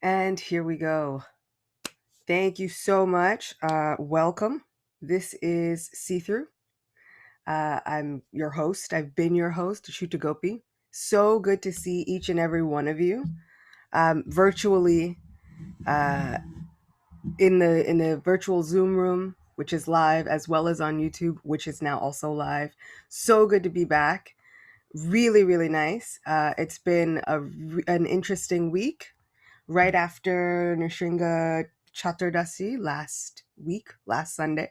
And here we go. Thank you so much. Welcome. This is See Through. I'm your host. I've been your host, Shuta Gopi. So good to see each and every one of you virtually uh, in the virtual Zoom room, which is live, as well as on YouTube, which is now also live. So good to be back. Really, really nice. It's been an interesting week. Right after Nrsimha Chaturdasi last Sunday,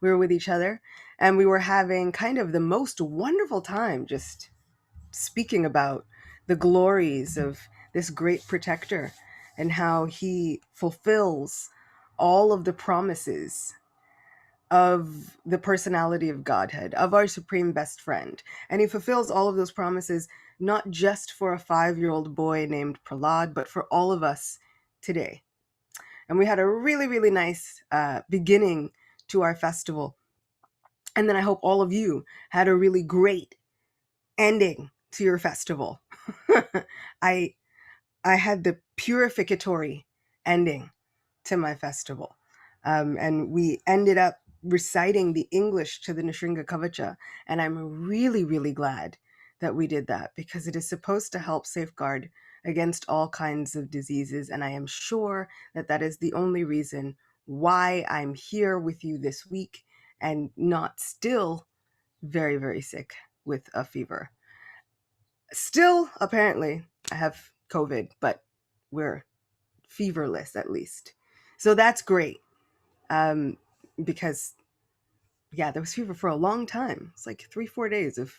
we were with each other and we were having kind of the most wonderful time just speaking about the glories of this great protector and how he fulfills all of the promises of the personality of Godhead, of our supreme best friend. And he fulfills all of those promises, not just for a 5-year-old boy named Prahlad, but for all of us today. And we had a really, really nice beginning to our festival. And then I hope all of you had a really great ending to your festival. I I had the purificatory ending to my festival. And we ended up reciting the English to the Nrsimha Kavacha. And I'm really, really glad that we did that because it is supposed to help safeguard against all kinds of diseases. And I am sure that that is the only reason why I'm here with you this week and not still very, very sick with a fever. Still, apparently, I have COVID, but we're feverless at least. So that's great. Um, because yeah, there was fever for a long time. It's like 3-4 days of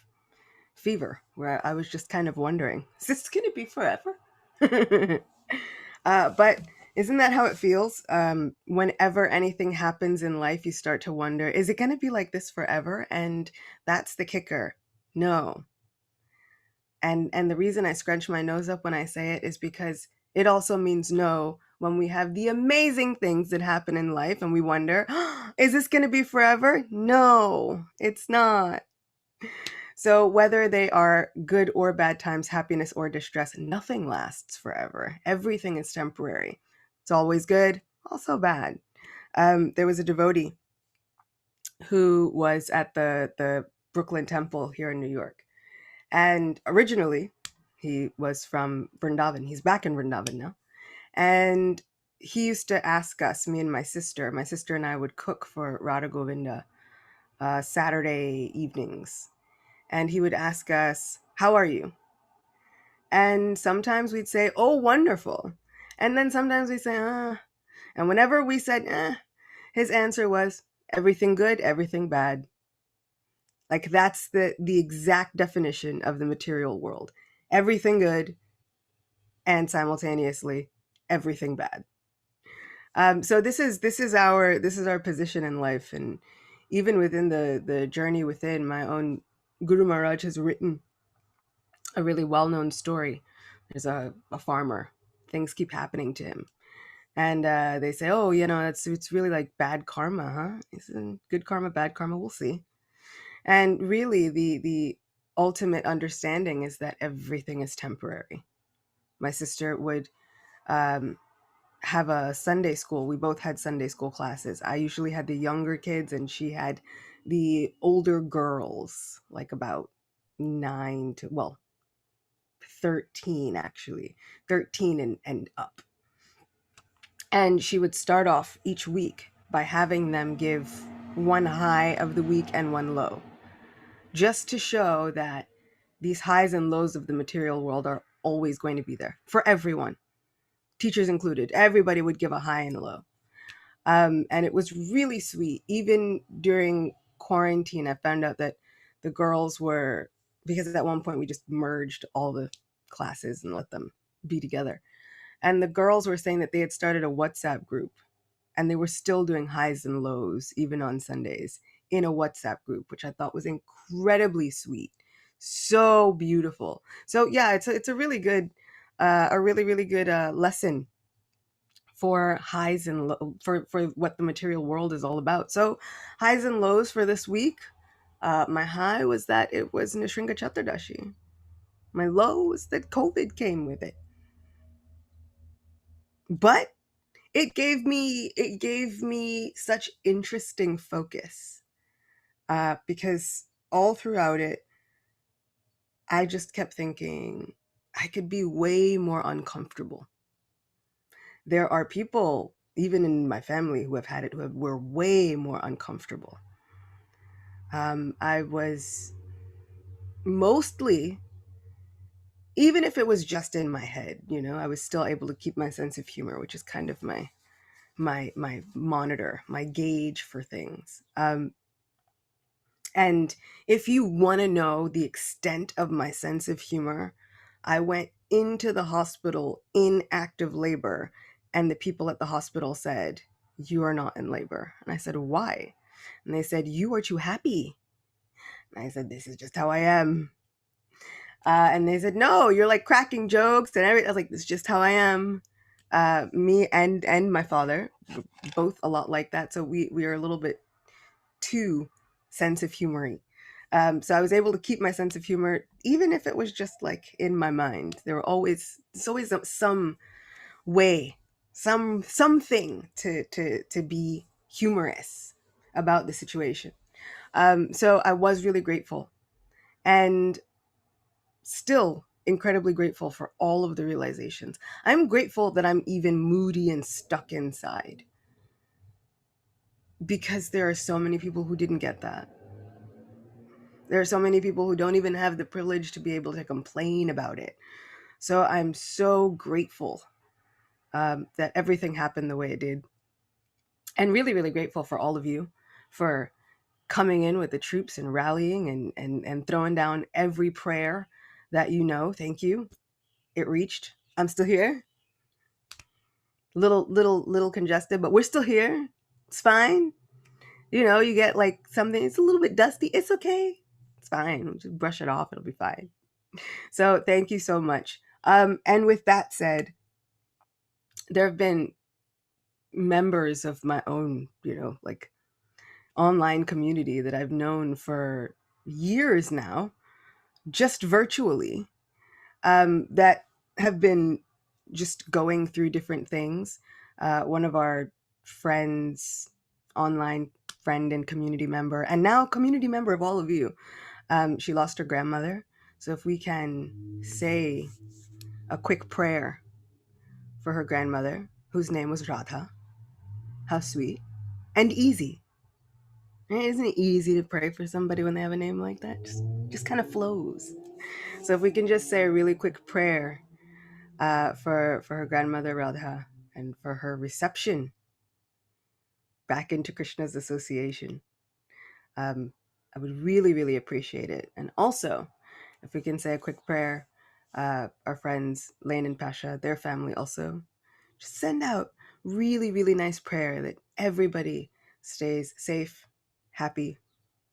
fever where I was just kind of wondering, is this going to be forever? But isn't that how it feels? Whenever anything happens in life, you start to wonder, is it going to be like this forever? And that's the kicker. No. And the reason I scrunch my nose up when I say it is because it also means no when we have the amazing things that happen in life and we wonder, is this going to be forever? No, it's not. So whether they are good or bad times, happiness or distress, nothing lasts forever. Everything is temporary. It's always good, also bad. There was a devotee who was at the Brooklyn Temple here in New York. And originally, he was from Vrindavan. He's back in Vrindavan now. And he used to ask us, me and my sister and I would cook for Radha Govinda Saturday evenings. And he would ask us, how are you? And sometimes we'd say, oh, wonderful. And then sometimes we'd say, ah. And whenever we said, his answer was, everything good, everything bad. Like that's the exact definition of the material world. Everything good and simultaneously everything bad. So this is our position in life, and even within the journey within my own Guru Maharaj has written a really well known story. There's a farmer. Things keep happening to him, and they say, "Oh, it's really like bad karma, huh? Isn't good karma bad karma? We'll see." And really, the ultimate understanding is that everything is temporary. My sister would um, have a Sunday school. We both had Sunday school classes. I usually had the younger kids, and she had the older girls, like about 13 actually, 13 and up. And she would start off each week by having them give one high of the week and one low, just to show that these highs and lows of the material world are always going to be there for everyone, teachers included. Everybody would give a high and a low. And it was really sweet. Even during quarantine, I found out that the girls were, because at one point we just merged all the classes and let them be together. And the girls were saying that they had started a WhatsApp group and they were still doing highs and lows, even on Sundays, in a WhatsApp group, which I thought was incredibly sweet. So beautiful. So yeah, it's a really good, a really, really good lesson for highs and for what the material world is all about. So highs and lows for this week. My high was that it was Nrsimha Chaturdasi. My low was that COVID came with it. But it gave me such interesting focus, because all throughout it, I just kept thinking I could be way more uncomfortable. There are people, even in my family, who have had it, were way more uncomfortable. I was mostly, even if it was just in my head, I was still able to keep my sense of humor, which is kind of my monitor, my gauge for things. And if you want to know the extent of my sense of humor, I went into the hospital in active labor, and the people at the hospital said, "You are not in labor." And I said, "Why?" And they said, "You are too happy." And I said, "This is just how I am." And they said, "No, you're like cracking jokes and everything." I was like, "This is just how I am." Me and my father, both a lot like that. So we are a little bit too sense of humory. So I was able to keep my sense of humor, even if it was just like in my mind. There's always some way, something to be humorous about the situation. So I was really grateful, and still incredibly grateful for all of the realizations. I'm grateful that I'm even moody and stuck inside, because there are so many people who didn't get that. There are so many people who don't even have the privilege to be able to complain about it. So I'm so grateful, that everything happened the way it did. And really, really grateful for all of you for coming in with the troops and rallying and throwing down every prayer that you know. Thank you. It reached. I'm still here. Little congested, but we're still here. It's fine. You get like something, it's a little bit dusty. It's okay. It's fine. Just brush it off. It'll be fine. So thank you so much. And with that said, there have been members of my own, like online community that I've known for years now, just virtually, that have been just going through different things. One of our friends, online friend and community member, and now community member of all of you, she lost her grandmother. So if we can say a quick prayer for her grandmother, whose name was Radha. How sweet and easy. Right? Isn't it easy to pray for somebody when they have a name like that? Just kind of flows. So if we can just say a really quick prayer, for her grandmother Radha, and for her reception back into Krishna's association, um, I would really, really appreciate it. And also, if we can say a quick prayer, our friends Lane and Pasha, their family also, just send out really, really nice prayer that everybody stays safe, happy,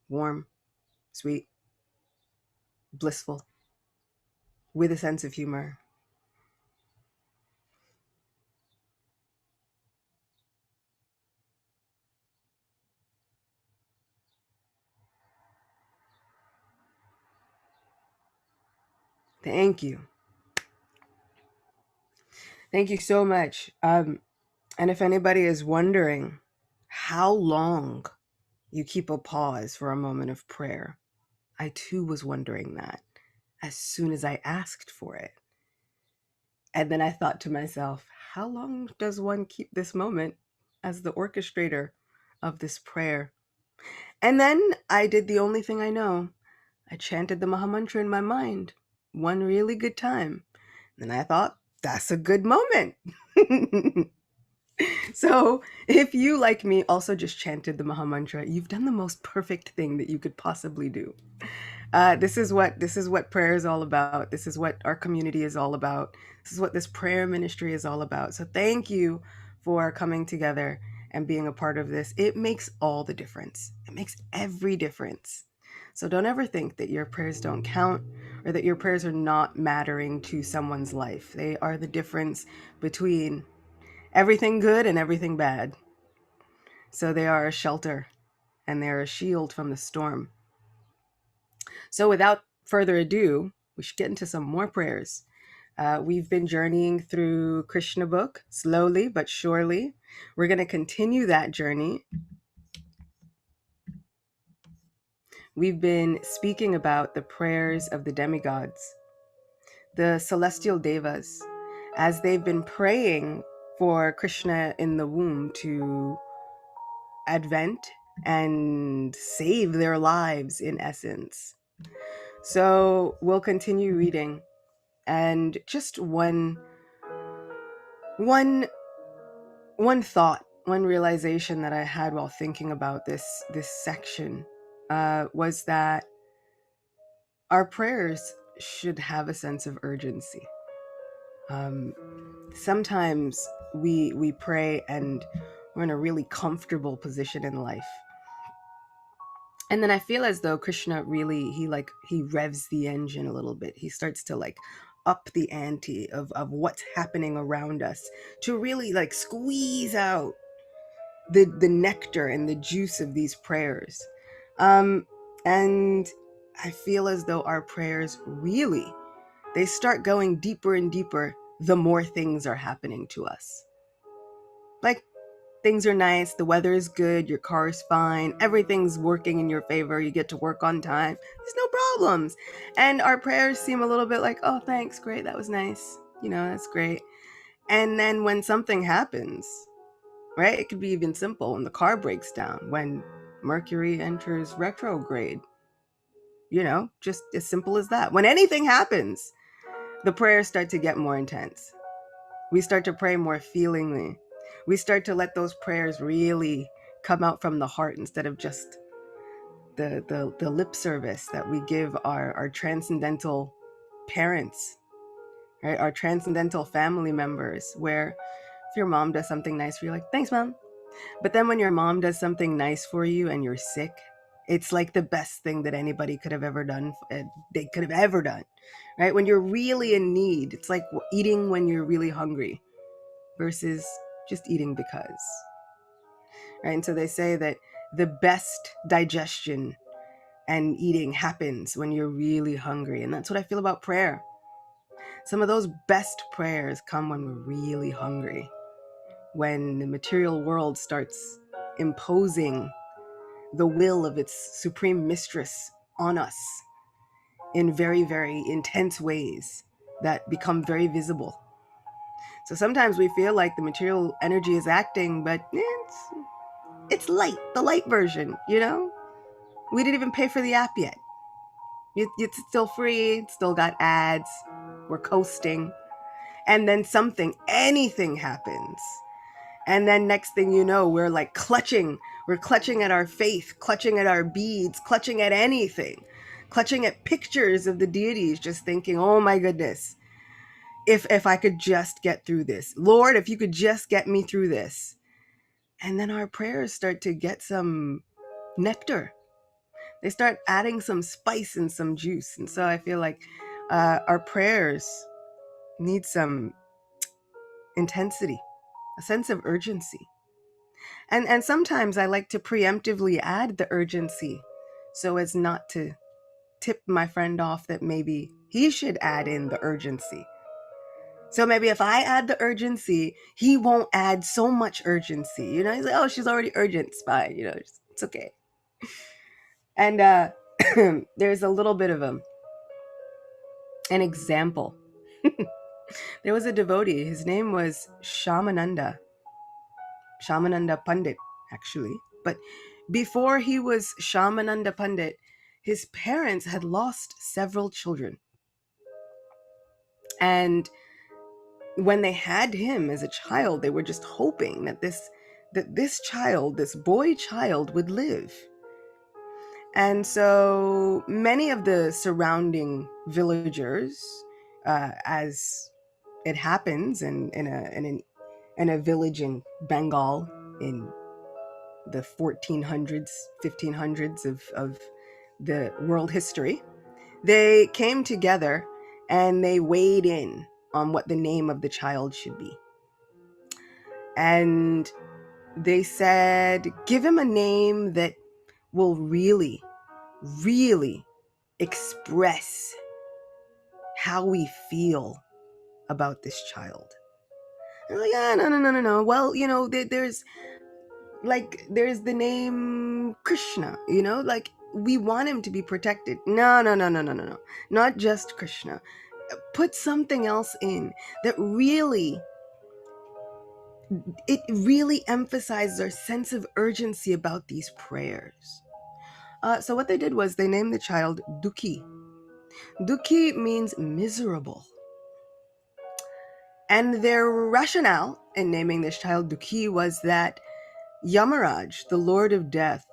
warm, sweet, blissful, with a sense of humor. Thank you. Thank you so much. And if anybody is wondering how long you keep a pause for a moment of prayer, I too was wondering that as soon as I asked for it. And then I thought to myself, how long does one keep this moment as the orchestrator of this prayer? And then I did the only thing I know. I chanted the Mahamantra in my mind one really good time. And I thought, that's a good moment. So if you, like me, also just chanted the Mahamantra, you've done the most perfect thing that you could possibly do. This is what prayer is all about. This is what our community is all about. This is what this prayer ministry is all about. So thank you for coming together and being a part of this. It makes all the difference. It makes every difference. So don't ever think that your prayers don't count, or that your prayers are not mattering to someone's life. They are the difference between everything good and everything bad. So they are a shelter, and they're a shield from the storm. So without further ado, we should get into some more prayers. We've been journeying through Krishna book slowly but surely. We're going to continue that journey. We've been speaking about the prayers of the demigods, the celestial devas, as they've been praying for Krishna in the womb to advent and save their lives in essence. So we'll continue reading. And just one thought, one realization that I had while thinking about this section was that our prayers should have a sense of urgency. Sometimes we pray and we're in a really comfortable position in life, and then I feel as though Krishna really he revs the engine a little bit. He starts to up the ante of what's happening around us to really squeeze out the nectar and the juice of these prayers. And I feel as though our prayers really, they start going deeper and deeper the more things are happening to us. Like, things are nice, the weather is good, your car is fine, everything's working in your favor, you get to work on time, there's no problems. And our prayers seem a little bit like, oh, thanks, great, that was nice, that's great. And then when something happens, right, it could be even simple, when the car breaks down, when Mercury enters retrograde, just as simple as that. When anything happens, the prayers start to get more intense. We start to pray more feelingly. We start to let those prayers really come out from the heart instead of just the lip service that we give our transcendental parents, right? Our transcendental family members, where if your mom does something nice for you, like, thanks, mom. But then when your mom does something nice for you and you're sick, it's like the best thing that anybody could have ever done. They could have ever done, right? When you're really in need, it's like eating when you're really hungry versus just eating because, right? And so they say that the best digestion and eating happens when you're really hungry. And that's what I feel about prayer. Some of those best prayers come when we're really hungry, when the material world starts imposing the will of its supreme mistress on us in very, very intense ways that become very visible. So sometimes we feel like the material energy is acting, but it's light, the light version, We didn't even pay for the app yet. It's still free, it's still got ads, we're coasting. And then anything happens. And then next thing you know, we're clutching at our faith, clutching at our beads, clutching at anything, clutching at pictures of the deities, just thinking, oh my goodness, if I could just get through this. Lord, if you could just get me through this. And then our prayers start to get some nectar. They start adding some spice and some juice. And so I feel like our prayers need some intensity, a sense of urgency. And sometimes I like to preemptively add the urgency so as not to tip my friend off that maybe he should add in the urgency. So maybe if I add the urgency, he won't add so much urgency. He's like, oh, she's already urgent. It's fine. It's okay. And there's a little bit of an example. There was a devotee. His name was Shamananda Pandit, actually. But before he was Shamananda Pandit, his parents had lost several children. And when they had him as a child, they were just hoping that this child, this boy child, would live. And so many of the surrounding villagers, as it happens in a village in Bengal in the 1400s, 1500s of the world history, they came together and they weighed in on what the name of the child should be. And they said, give him a name that will really, really express how we feel about this child. They're like, no. Well, there's the name Krishna, like we want him to be protected. No. Not just Krishna. Put something else in that really emphasizes our sense of urgency about these prayers. So what they did was they named the child Dukhi. Dukhi means miserable. And their rationale in naming this child Dukhi was that Yamaraj, the Lord of Death,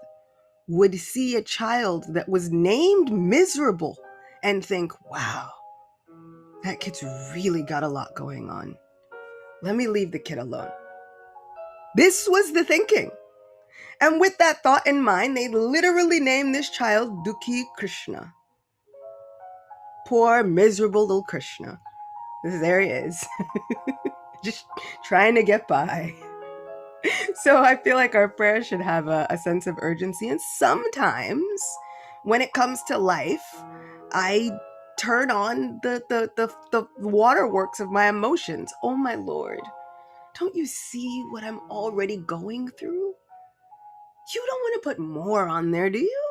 would see a child that was named miserable and think, wow, that kid's really got a lot going on. Let me leave the kid alone. This was the thinking. And with that thought in mind, they literally named this child Dukhi Krishna. Poor, miserable little Krishna. There he is. Just trying to get by. So I feel like our prayers should have a sense of urgency. And sometimes when it comes to life, I turn on the waterworks of my emotions. Oh my Lord, don't you see what I'm already going through? You don't want to put more on there, do you?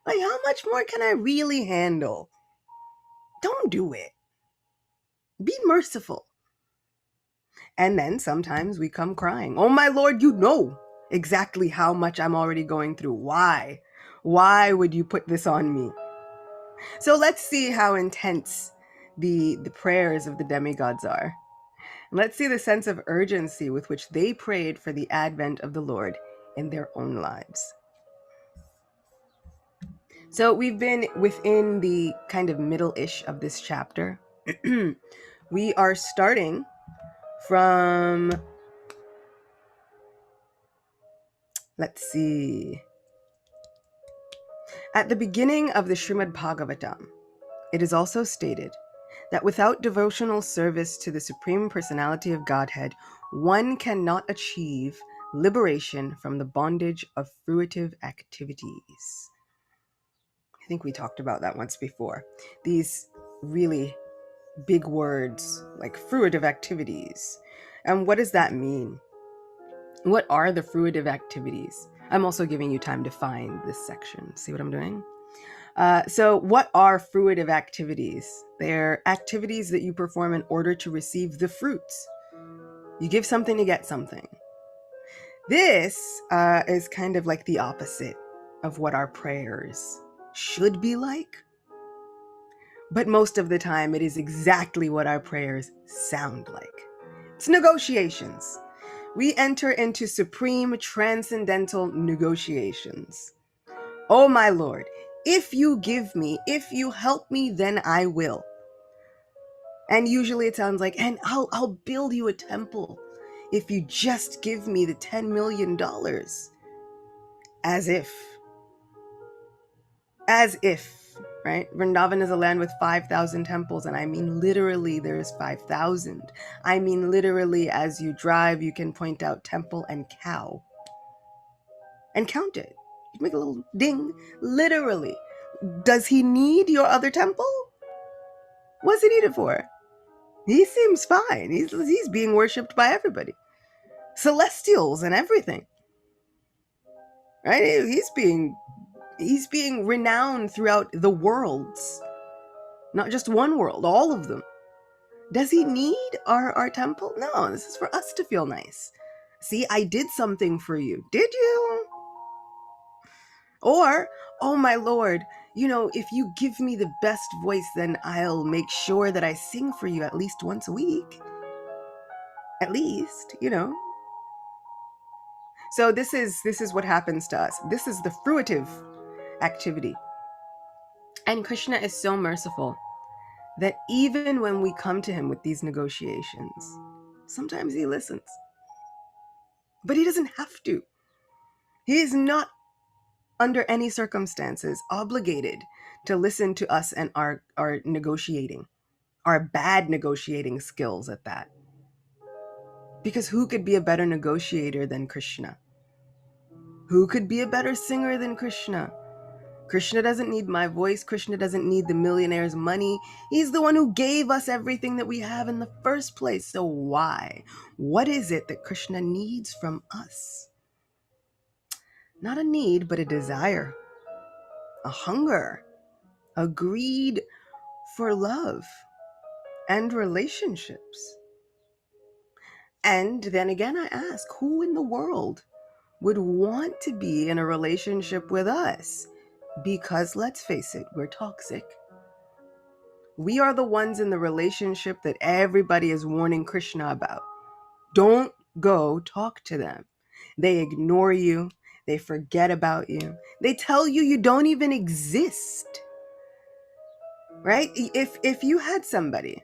Like, how much more can I really handle? Don't do it. Be merciful. And then sometimes we come crying. Oh my Lord, you know exactly how much I'm already going through. Why? Why would you put this on me? So let's see how intense the prayers of the demigods are. Let's see the sense of urgency with which they prayed for the advent of the Lord in their own lives. So we've been within the kind of middle-ish of this chapter. We are starting from, let's see, at the beginning of the Srimad Bhagavatam. It is also stated that without devotional service to the Supreme Personality of Godhead, one cannot achieve liberation from the bondage of fruitive activities. I think we talked about that once before. These really big words like fruitive activities. And what does that mean? What are the fruitive activities? I'm also giving you time to find this section. See what I'm doing? So what are fruitive activities? They're activities that you perform in order to receive the fruits. You give something to get something. This is kind of like the opposite of what our prayers should be like. But most of the time, it is exactly what our prayers sound like. It's negotiations. We enter into supreme transcendental negotiations. Oh my Lord, if you give me, if you help me, then I will. And usually it sounds like, and I'll build you a temple if you just give me the $10 million. As if, right? Vrindavan is a land with 5,000 temples, and I mean literally there's 5,000. I mean literally as you drive, you can point out temple and cow and count it. You make a little ding, literally. Does he need your other temple? What's he need it for? He seems fine. He's being worshipped by everybody. Celestials and everything. Right? He's being renowned throughout the worlds. Not just one world, all of them. Does he need our temple? No, this is for us to feel nice. See, I did something for you. Did you? Or, oh my Lord, if you give me the best voice, then I'll make sure that I sing for you at least once a week. At least. So this is what happens to us. This is the fruitive activity. And Krishna is so merciful that even when we come to him with these negotiations, sometimes he listens. But he doesn't have to. He is not under any circumstances obligated to listen to us and our negotiating, our bad negotiating skills at that. Because who could be a better negotiator than Krishna? Who could be a better singer than Krishna? Krishna doesn't need my voice. Krishna doesn't need the millionaire's money. He's the one who gave us everything that we have in the first place. So why? What is it that Krishna needs from us? Not a need, but a desire, a hunger, a greed for love and relationships. And then again, I ask, who in the world would want to be in a relationship with us? Because let's face it, we're toxic. We are the ones in the relationship that everybody is warning Krishna about. Don't go talk to them. They ignore you. They forget about you. They tell you you don't even exist. Right? If you had somebody,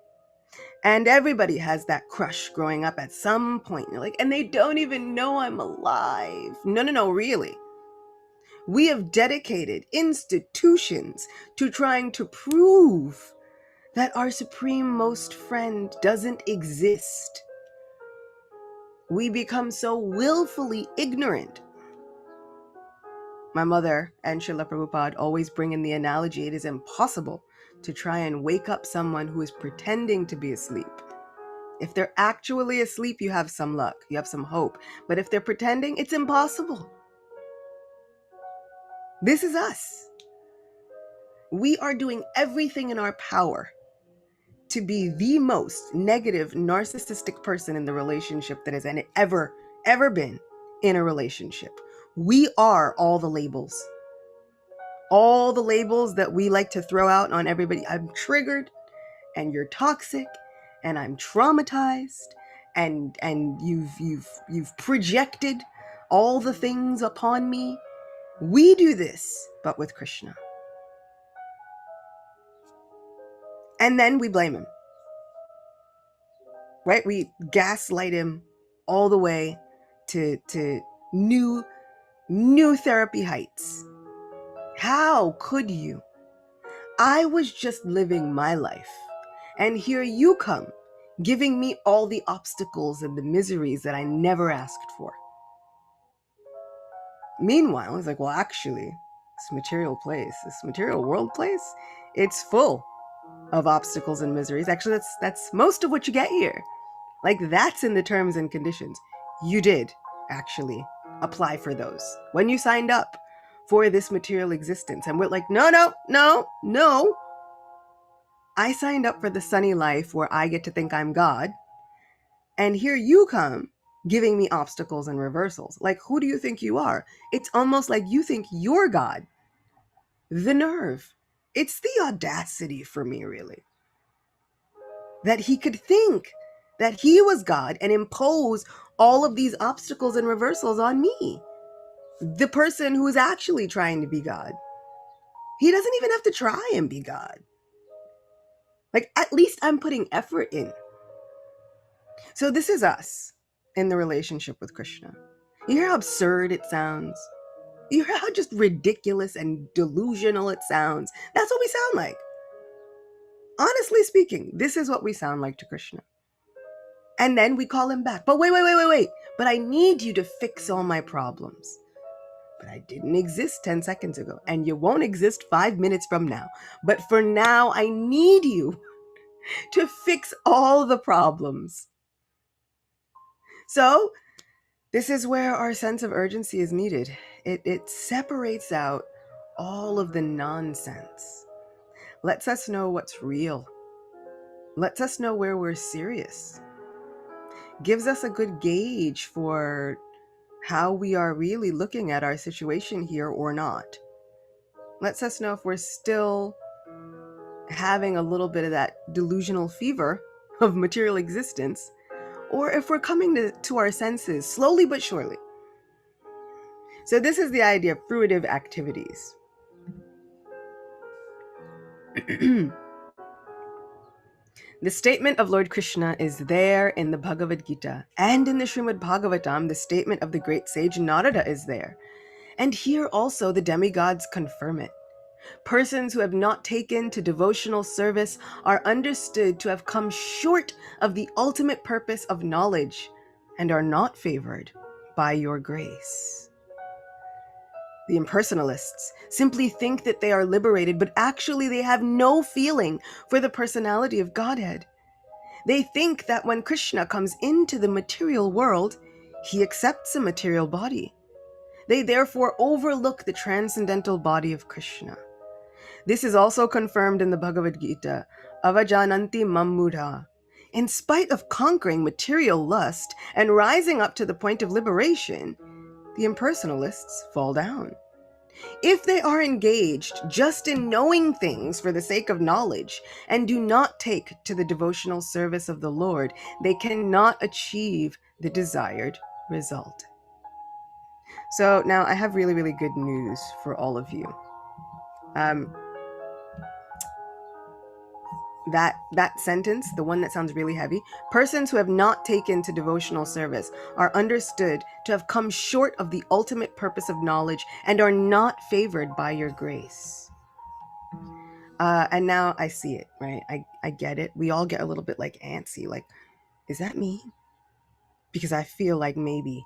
and everybody has that crush growing up at some point, you're like, and they don't even know I'm alive. No, really. We have dedicated institutions to trying to prove that our supreme most friend doesn't exist. We become so willfully ignorant. My mother and Srila Prabhupada always bring in the analogy, it is impossible to try and wake up someone who is pretending to be asleep. If they're actually asleep, you have some luck, you have some hope. But if they're pretending, it's impossible. This is us. We are doing everything in our power to be the most negative, narcissistic person in the relationship that has ever been in a relationship. We are all the labels that we like to throw out on everybody. I'm triggered, and you're toxic, and I'm traumatized, and you've projected all the things upon me. We do this, but with Krishna. And then we blame him. Right? We gaslight him all the way to new therapy heights. How could you? I was just living my life, and here you come, giving me all the obstacles and the miseries that I never asked for. Meanwhile, he's like, well, actually, this material world place, it's full of obstacles and miseries. Actually, that's most of what you get here. Like, that's in the terms and conditions. You did actually apply for those when you signed up for this material existence. And we're like, no. I signed up for the sunny life where I get to think I'm God. And here you come giving me obstacles and reversals. Like, who do you think you are? It's almost like you think you're God. The nerve. It's the audacity for me, really. That he could think that he was God and impose all of these obstacles and reversals on me, the person who is actually trying to be God. He doesn't even have to try and be God. Like, at least I'm putting effort in. So this is us in the relationship with Krishna. You hear how absurd it sounds? You hear how just ridiculous and delusional it sounds? That's what we sound like. Honestly speaking, this is what we sound like to Krishna. And then we call him back. But wait. But I need you to fix all my problems. But I didn't exist 10 seconds ago, and you won't exist 5 minutes from now. But for now, I need you to fix all the problems. So this is where our sense of urgency is needed. It separates out all of the nonsense, lets us know what's real, lets us know where we're serious, gives us a good gauge for how we are really looking at our situation here or not. Lets us know if we're still having a little bit of that delusional fever of material existence, or if we're coming to our senses slowly but surely. So this is the idea of fruitive activities. The statement of Lord Krishna is there in the Bhagavad Gita, and in the Srimad Bhagavatam, the statement of the great sage Narada is there. And here also the demigods confirm it. Persons who have not taken to devotional service are understood to have come short of the ultimate purpose of knowledge and are not favored by your grace. The impersonalists simply think that they are liberated, but actually they have no feeling for the personality of Godhead. They think that when Krishna comes into the material world, he accepts a material body. They therefore overlook the transcendental body of Krishna. This is also confirmed in the Bhagavad Gita, Avajananti Mammudha. In spite of conquering material lust and rising up to the point of liberation, the impersonalists fall down. If they are engaged just in knowing things for the sake of knowledge and do not take to the devotional service of the Lord, they cannot achieve the desired result. So now I have really, really good news for all of you. That sentence, the one that sounds really heavy, persons who have not taken to devotional service are understood to have come short of the ultimate purpose of knowledge and are not favored by your grace. And now I see it, right? I get it. We all get a little bit like antsy, like, is that me? Because I feel like maybe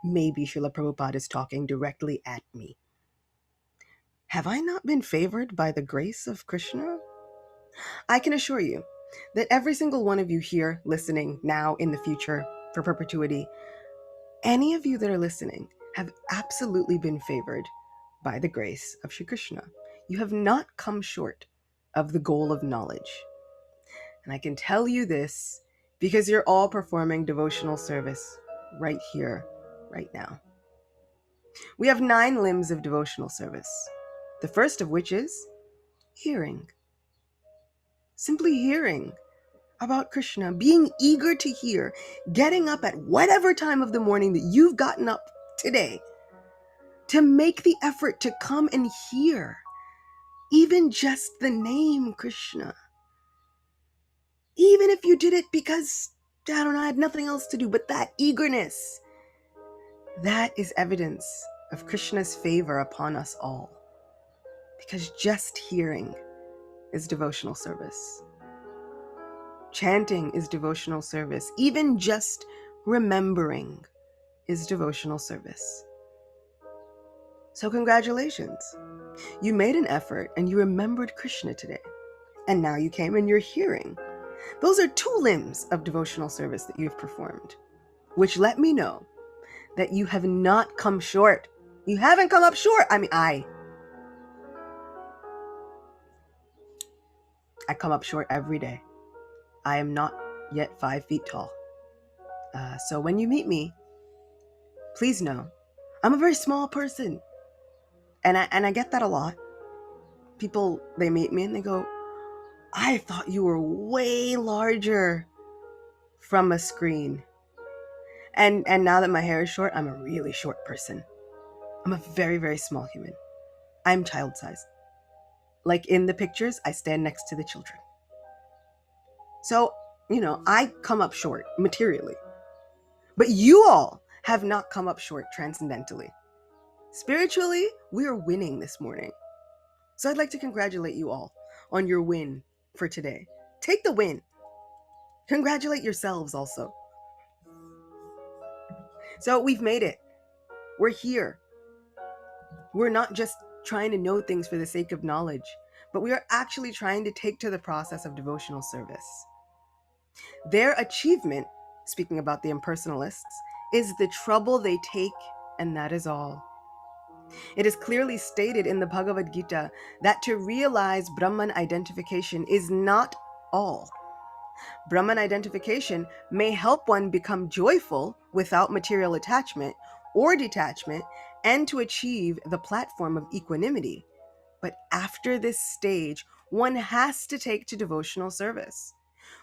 Srila Prabhupada is talking directly at me. Have I not been favored by the grace of Krishna? I can assure you that every single one of you here listening now, in the future, for perpetuity, any of you that are listening have absolutely been favored by the grace of Shri Krishna. You have not come short of the goal of knowledge. And I can tell you this because you're all performing devotional service right here, right now. We have 9 limbs of devotional service. The first of which is hearing. Simply hearing about Krishna, being eager to hear, getting up at whatever time of the morning that you've gotten up today to make the effort to come and hear even just the name Krishna. Even if you did it because, I don't know, I had nothing else to do, but that eagerness, that is evidence of Krishna's favor upon us all. Because just hearing is devotional service. Chanting is devotional service. Even just remembering is devotional service. So congratulations. You made an effort and you remembered Krishna today. And now you came and you're hearing. Those are 2 limbs of devotional service that you've performed, which let me know that you have not come short. You haven't come up short. I come up short every day. I am not yet 5 feet tall. So when you meet me, please know I'm a very small person. And I get that a lot. People, they meet me and they go, I thought you were way larger from a screen. And now that my hair is short, I'm a really short person. I'm a very, very small human. I'm child-sized. Like in the pictures, I stand next to the children. So, I come up short materially. But you all have not come up short transcendentally. Spiritually, we are winning this morning. So I'd like to congratulate you all on your win for today. Take the win. Congratulate yourselves also. So we've made it. We're here. We're not just trying to know things for the sake of knowledge, but we are actually trying to take to the process of devotional service. Their achievement, speaking about the impersonalists, is the trouble they take, and that is all. It is clearly stated in the Bhagavad Gita that to realize Brahman identification is not all. Brahman identification may help one become joyful without material attachment or detachment and to achieve the platform of equanimity. But after this stage, one has to take to devotional service.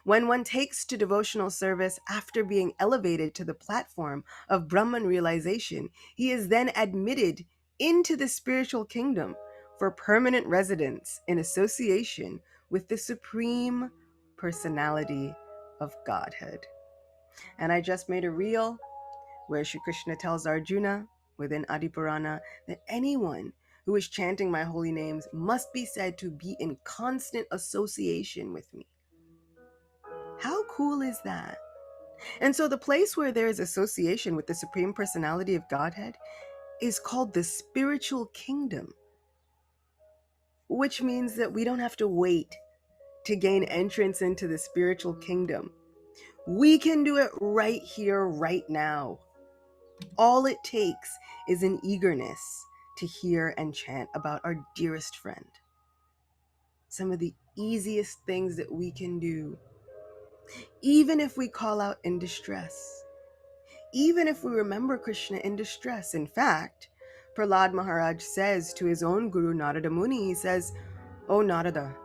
When one takes to devotional service after being elevated to the platform of Brahman realization, he is then admitted into the spiritual kingdom for permanent residence in association with the Supreme Personality of Godhead. And I just made a reel where Shri Krishna tells Arjuna within Adi Purana that anyone who is chanting my holy names must be said to be in constant association with me. How cool is that? And so the place where there is association with the Supreme Personality of Godhead is called the spiritual kingdom, which means that we don't have to wait to gain entrance into the spiritual kingdom. We can do it right here, right now. All it takes is an eagerness to hear and chant about our dearest friend. Some of the easiest things that we can do, even if we call out in distress, even if we remember Krishna in distress. In fact, Prahlad Maharaj says to his own guru, Narada Muni, he says, "Oh Narada,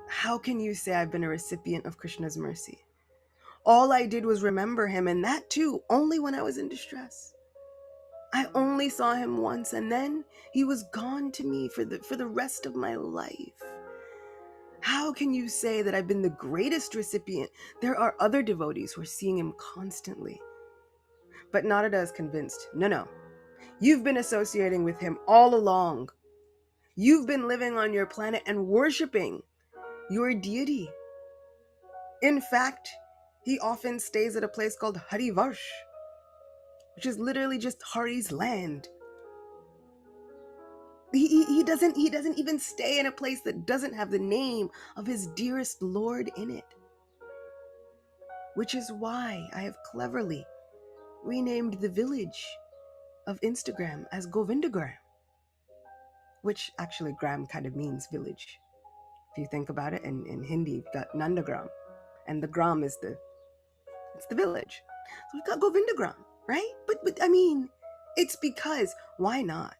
how can you say I've been a recipient of Krishna's mercy? All I did was remember him, and that too, only when I was in distress. I only saw him once, and then he was gone to me for the rest of my life. How can you say that I've been the greatest recipient? There are other devotees who are seeing him constantly." But Narada is convinced, no, you've been associating with him all along. You've been living on your planet and worshiping your deity. In fact, he often stays at a place called Harivarsh, which is literally just Hari's land. He doesn't even stay in a place that doesn't have the name of his dearest Lord in it. Which is why I have cleverly renamed the village of Instagram as Govindagram, which actually gram kind of means village. If you think about it, in Hindi, you've got Nandagram, and the gram is it's the village. So we've got Govindagram, right? But I mean, it's because, why not?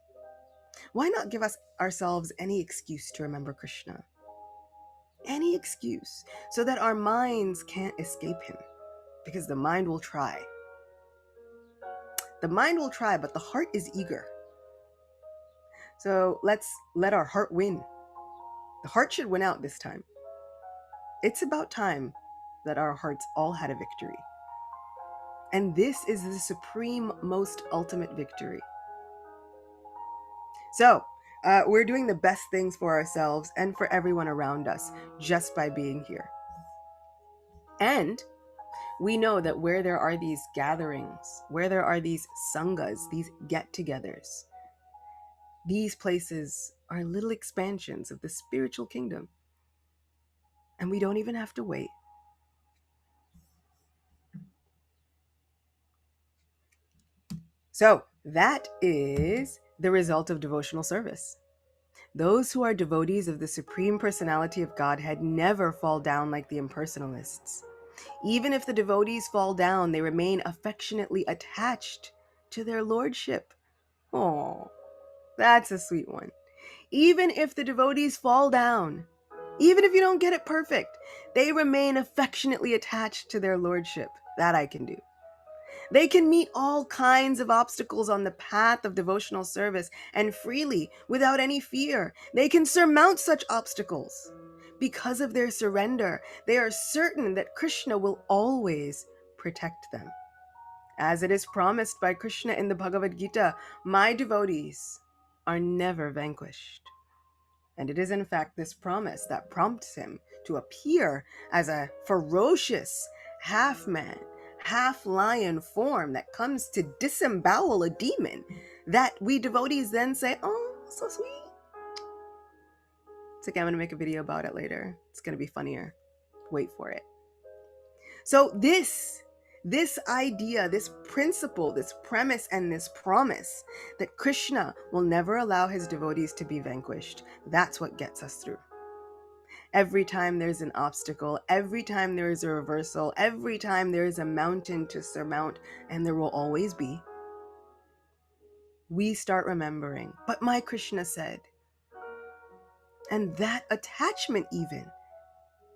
Why not give ourselves any excuse to remember Krishna? Any excuse, so that our minds can't escape him, because the mind will try. The mind will try, but the heart is eager. So let's let our heart win. The heart should win out this time. It's about time that our hearts all had a victory. And this is the supreme, most ultimate victory. So, we're doing the best things for ourselves and for everyone around us just by being here. And we know that where there are these gatherings, where there are these sanghas, these get-togethers, these places are little expansions of the spiritual kingdom. And we don't even have to wait. So that is the result of devotional service. Those who are devotees of the Supreme Personality of Godhead never fall down like the impersonalists. Even if the devotees fall down, they remain affectionately attached to their lordship. Oh, that's a sweet one. Even if the devotees fall down, even if you don't get it perfect, they remain affectionately attached to their lordship. That I can do. They can meet all kinds of obstacles on the path of devotional service, and freely, without any fear, they can surmount such obstacles. Because of their surrender, they are certain that Krishna will always protect them. As it is promised by Krishna in the Bhagavad Gita, my devotees are never vanquished. And it is in fact this promise that prompts him to appear as a ferocious half-man, half-lion form that comes to disembowel a demon, that we devotees then say, "Oh, so sweet." It's okay, I'm going to make a video about it later. It's going to be funnier. Wait for it. So this idea, this principle, this premise, and this promise that Krishna will never allow his devotees to be vanquished, that's what gets us through. Every time there's an obstacle, every time there is a reversal, every time there is a mountain to surmount, and there will always be, we start remembering, but my Krishna said. And that attachment even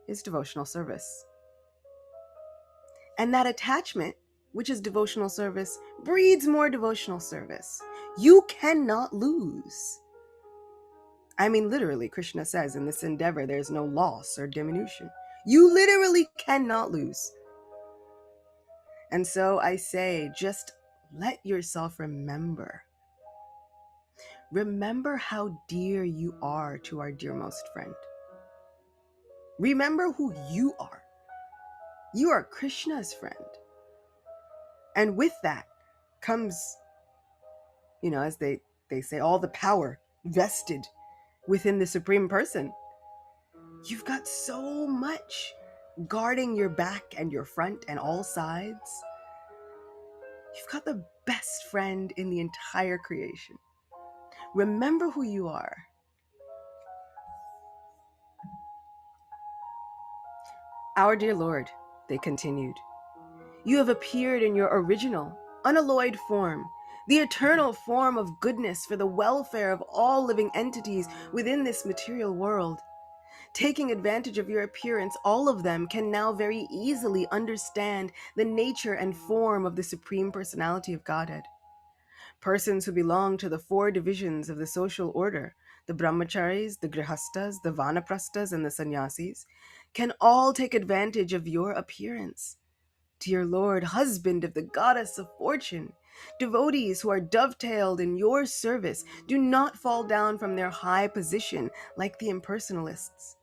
is devotional service. And that attachment, which is devotional service, breeds more devotional service. You cannot lose. I mean, literally, Krishna says in this endeavor, there's no loss or diminution. You literally cannot lose. And so I say, just let yourself remember. Remember how dear you are to our dearmost friend. Remember who you are. You are Krishna's friend. And with that comes As they say, all the power vested within the Supreme Person. You've got so much guarding your back and your front and all sides. You've got the best friend in the entire creation. Remember who you are. Our dear Lord, they continued, you have appeared in your original, unalloyed form, the eternal form of goodness for the welfare of all living entities within this material world. Taking advantage of your appearance, all of them can now very easily understand the nature and form of the Supreme Personality of Godhead. Persons who belong to the 4 divisions of the social order, the brahmacharis, the grihastas, the vanaprastas, and the sannyasis, can all take advantage of your appearance. Dear Lord, husband of the goddess of fortune, devotees who are dovetailed in your service do not fall down from their high position like the impersonalists.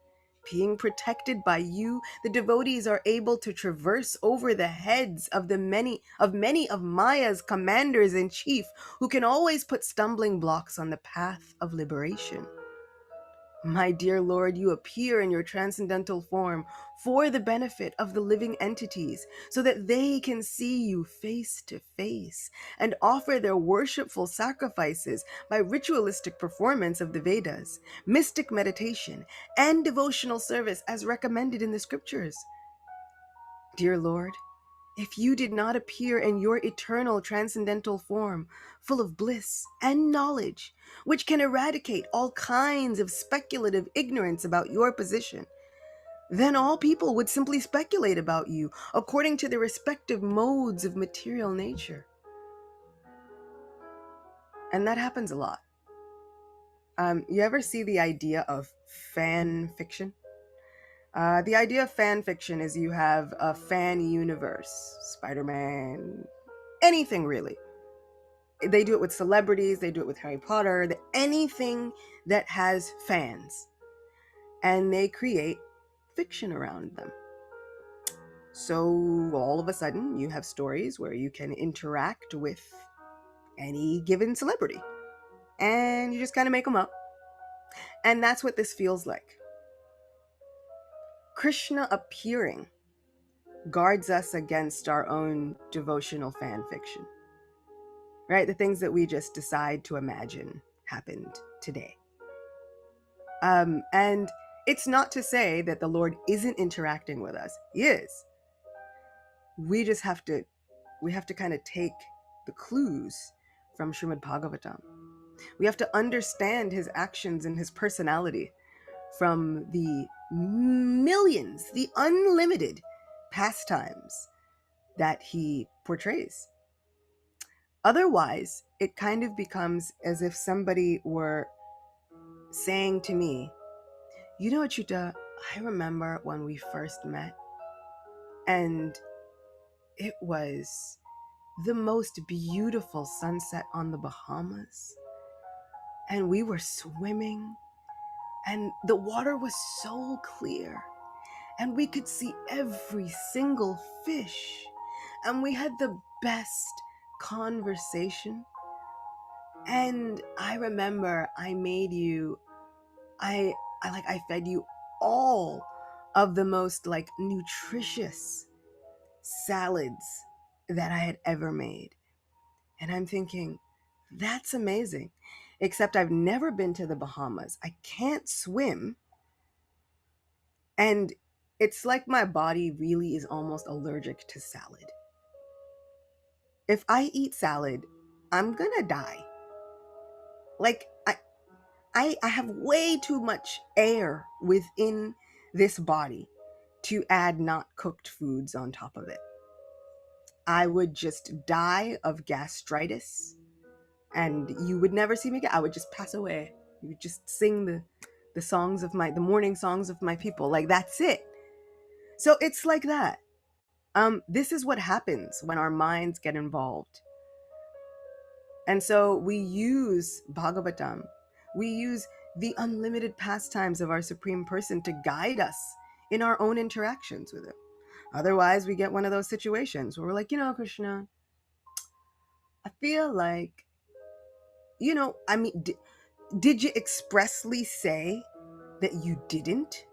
Being protected by you, the devotees are able to traverse over the heads of many of Maya's commanders in chief, who can always put stumbling blocks on the path of liberation. My dear Lord, you appear in your transcendental form for the benefit of the living entities, so that they can see you face to face and offer their worshipful sacrifices by ritualistic performance of the Vedas, mystic meditation, and devotional service as recommended in the scriptures. Dear Lord, if you did not appear in your eternal transcendental form, full of bliss and knowledge, which can eradicate all kinds of speculative ignorance about your position, then all people would simply speculate about you according to their respective modes of material nature. And that happens a lot. You ever see the idea of fan fiction? The idea of fan fiction is you have a fan universe, Spider-Man, anything really. They do it with celebrities, they do it with Harry Potter, anything that has fans. And they create fiction around them. So all of a sudden, you have stories where you can interact with any given celebrity. And you just kind of make them up. And that's what this feels like. Krishna appearing guards us against our own devotional fan fiction. Right? The things that we just decide to imagine happened today. And it's not to say that the Lord isn't interacting with us. He is. We just have to kind of take the clues from Srimad Bhagavatam. We have to understand his actions and his personality from the millions, the unlimited pastimes that he portrays. Otherwise, it kind of becomes as if somebody were saying to me, you know, Achyuta, I remember when we first met, and it was the most beautiful sunset on the Bahamas, and we were swimming, and the water was so clear, and we could see every single fish, and we had the best conversation. And I remember I made you, I fed you all of the most nutritious salads that I had ever made. And I'm thinking, that's amazing. Except I've never been to the Bahamas. I can't swim. And it's like my body really is almost allergic to salad. If I eat salad, I'm gonna die. I have way too much air within this body to add not cooked foods on top of it. I would just die of gastritis, and you would never see me again. I would just pass away. You would just sing the songs of the morning songs of my people. That's it. So it's like that. This is what happens when our minds get involved. And so we use Bhagavatam. We use the unlimited pastimes of our Supreme Person to guide us in our own interactions with him. Otherwise, we get one of those situations where we're like, Krishna, I feel like I mean, did you expressly say that you didn't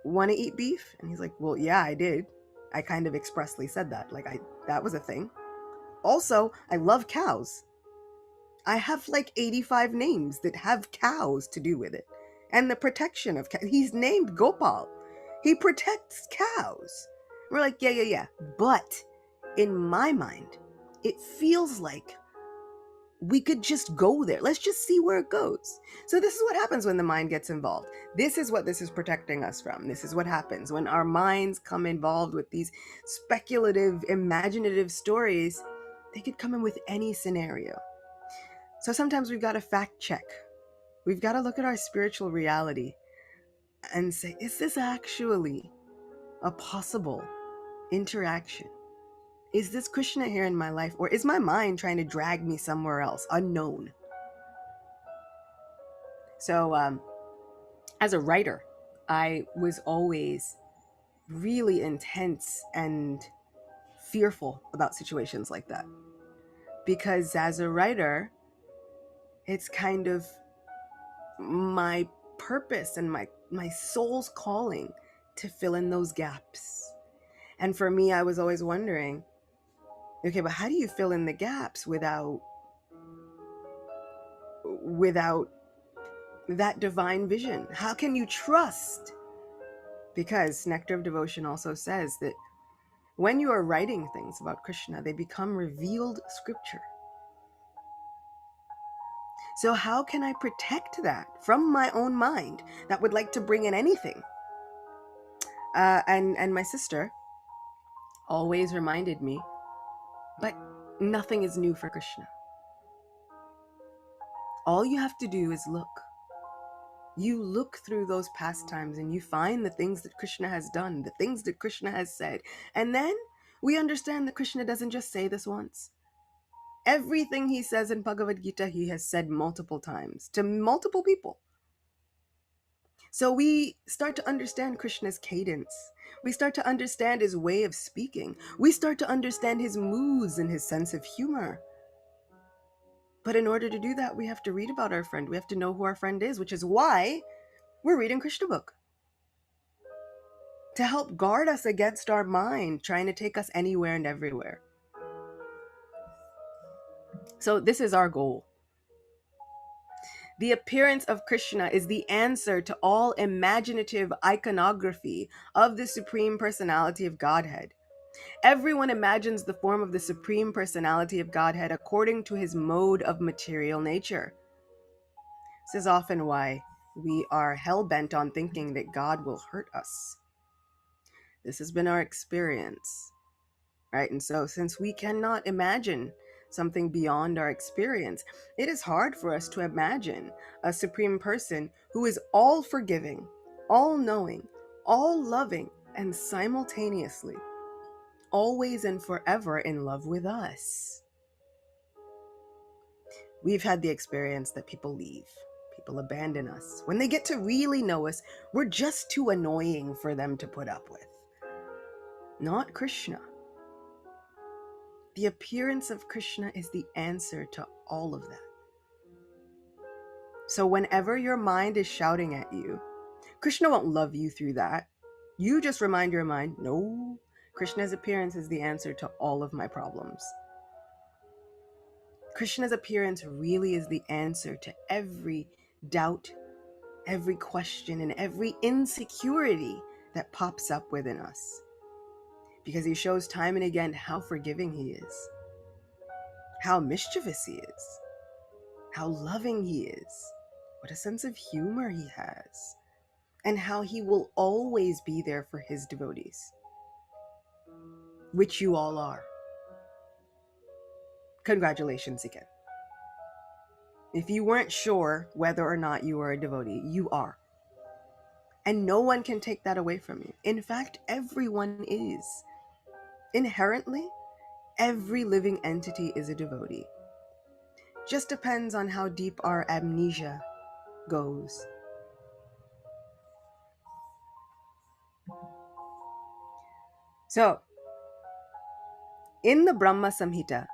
want to eat beef? And he's like, well, yeah, I did. I kind of expressly said that. Like, that was a thing. Also, I love cows. I have like 85 names that have cows to do with it. And the protection of cows. He's named Gopal. He protects cows. We're like, yeah. But in my mind, it feels like we could just go there. Let's just see where it goes. So this is what happens when the mind gets involved. This is what this is protecting us from. This is what happens when our minds come involved with these speculative, imaginative stories. They could come in with any scenario. So sometimes we've got to fact check. We've got to look at our spiritual reality and say, is this actually a possible interaction? Is this Krishna here in my life, or is my mind trying to drag me somewhere else, unknown? So as a writer, I was always really intense and fearful about situations like that. Because as a writer, it's kind of my purpose and my soul's calling to fill in those gaps. And for me, I was always wondering, okay, but how do you fill in the gaps without that divine vision? How can you trust? Because Nectar of Devotion also says that when you are writing things about Krishna, they become revealed scripture. So how can I protect that from my own mind that would like to bring in anything? And my sister always reminded me, but nothing is new for Krishna. All you have to do is look. You look through those pastimes and you find the things that Krishna has done, the things that Krishna has said. And then we understand that Krishna doesn't just say this once. Everything he says in Bhagavad Gita, he has said multiple times to multiple people. So we start to understand Krishna's cadence. We start to understand his way of speaking. We start to understand his moods and his sense of humor. But in order to do that, we have to read about our friend. We have to know who our friend is, which is why we're reading Krishna book. To help guard us against our mind trying to take us anywhere and everywhere. So this is our goal. The appearance of Krishna is the answer to all imaginative iconography of the Supreme Personality of Godhead. Everyone imagines the form of the Supreme Personality of Godhead according to his mode of material nature. This is often why we are hell-bent on thinking that God will hurt us. This has been our experience, right? And so since we cannot imagine something beyond our experience, it is hard for us to imagine a supreme person who is all forgiving, all knowing, all loving, and simultaneously always and forever in love with us. We've had the experience that people leave, people abandon us. When they get to really know us, we're just too annoying for them to put up with. Not Krishna. The appearance of Krishna is the answer to all of that. So whenever your mind is shouting at you, Krishna won't love you through that. You just remind your mind, no, Krishna's appearance is the answer to all of my problems. Krishna's appearance really is the answer to every doubt, every question, and every insecurity that pops up within us. Because he shows time and again how forgiving he is, how mischievous he is, how loving he is, what a sense of humor he has, and how he will always be there for his devotees, which you all are. Congratulations again. If you weren't sure whether or not you are a devotee, you are. And no one can take that away from you. In fact, everyone is. Inherently, every living entity is a devotee. Just depends on how deep our amnesia goes. So, in the Brahma Samhita,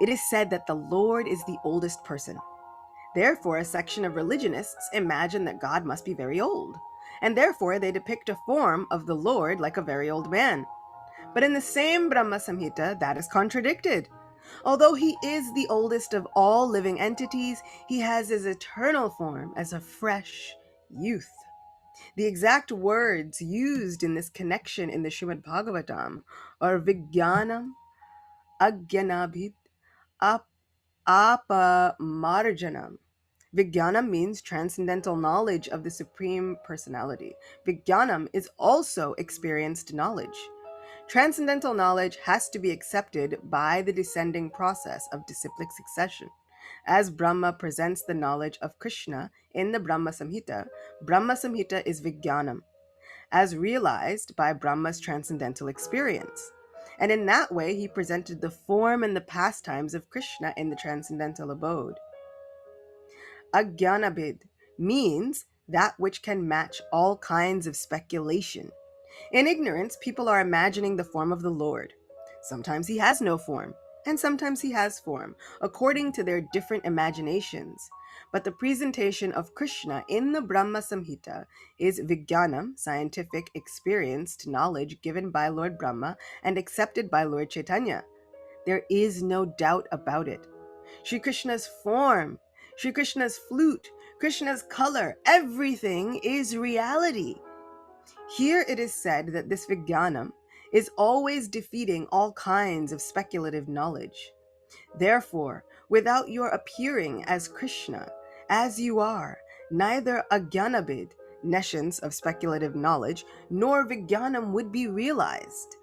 It is said that the Lord is the oldest person. Therefore, a section of religionists imagine that God must be very old, and therefore they depict a form of the Lord like a very old man. But in the same Brahma Samhita, that is contradicted. Although he is the oldest of all living entities, he has his eternal form as a fresh youth. The exact words used in this connection in the Srimad Bhagavatam are Vijnanam, Agyanabhit, Apamarjanam. Vijnanam means transcendental knowledge of the Supreme Personality. Vijnanam is also experienced knowledge. Transcendental knowledge has to be accepted by the descending process of disciplic succession. As Brahma presents the knowledge of Krishna in the Brahma Samhita is Vijnanam, as realized by Brahma's transcendental experience. And in that way, he presented the form and the pastimes of Krishna in the transcendental abode. Agyanabid means that which can match all kinds of speculation. In ignorance, people are imagining the form of the Lord. Sometimes he has no form, and sometimes he has form, according to their different imaginations. But the presentation of Krishna in the Brahma Samhita is Vijnanam, scientific, experienced knowledge given by Lord Brahma and accepted by Lord Chaitanya. There is no doubt about it. Sri Krishna's form, Sri Krishna's flute, Krishna's color, everything is reality. Here it is said that this Vijnanam is always defeating all kinds of speculative knowledge. Therefore, without your appearing as Krishna, as you are, neither Agyanabid, nescience of speculative knowledge, nor Vijnanam would be realized.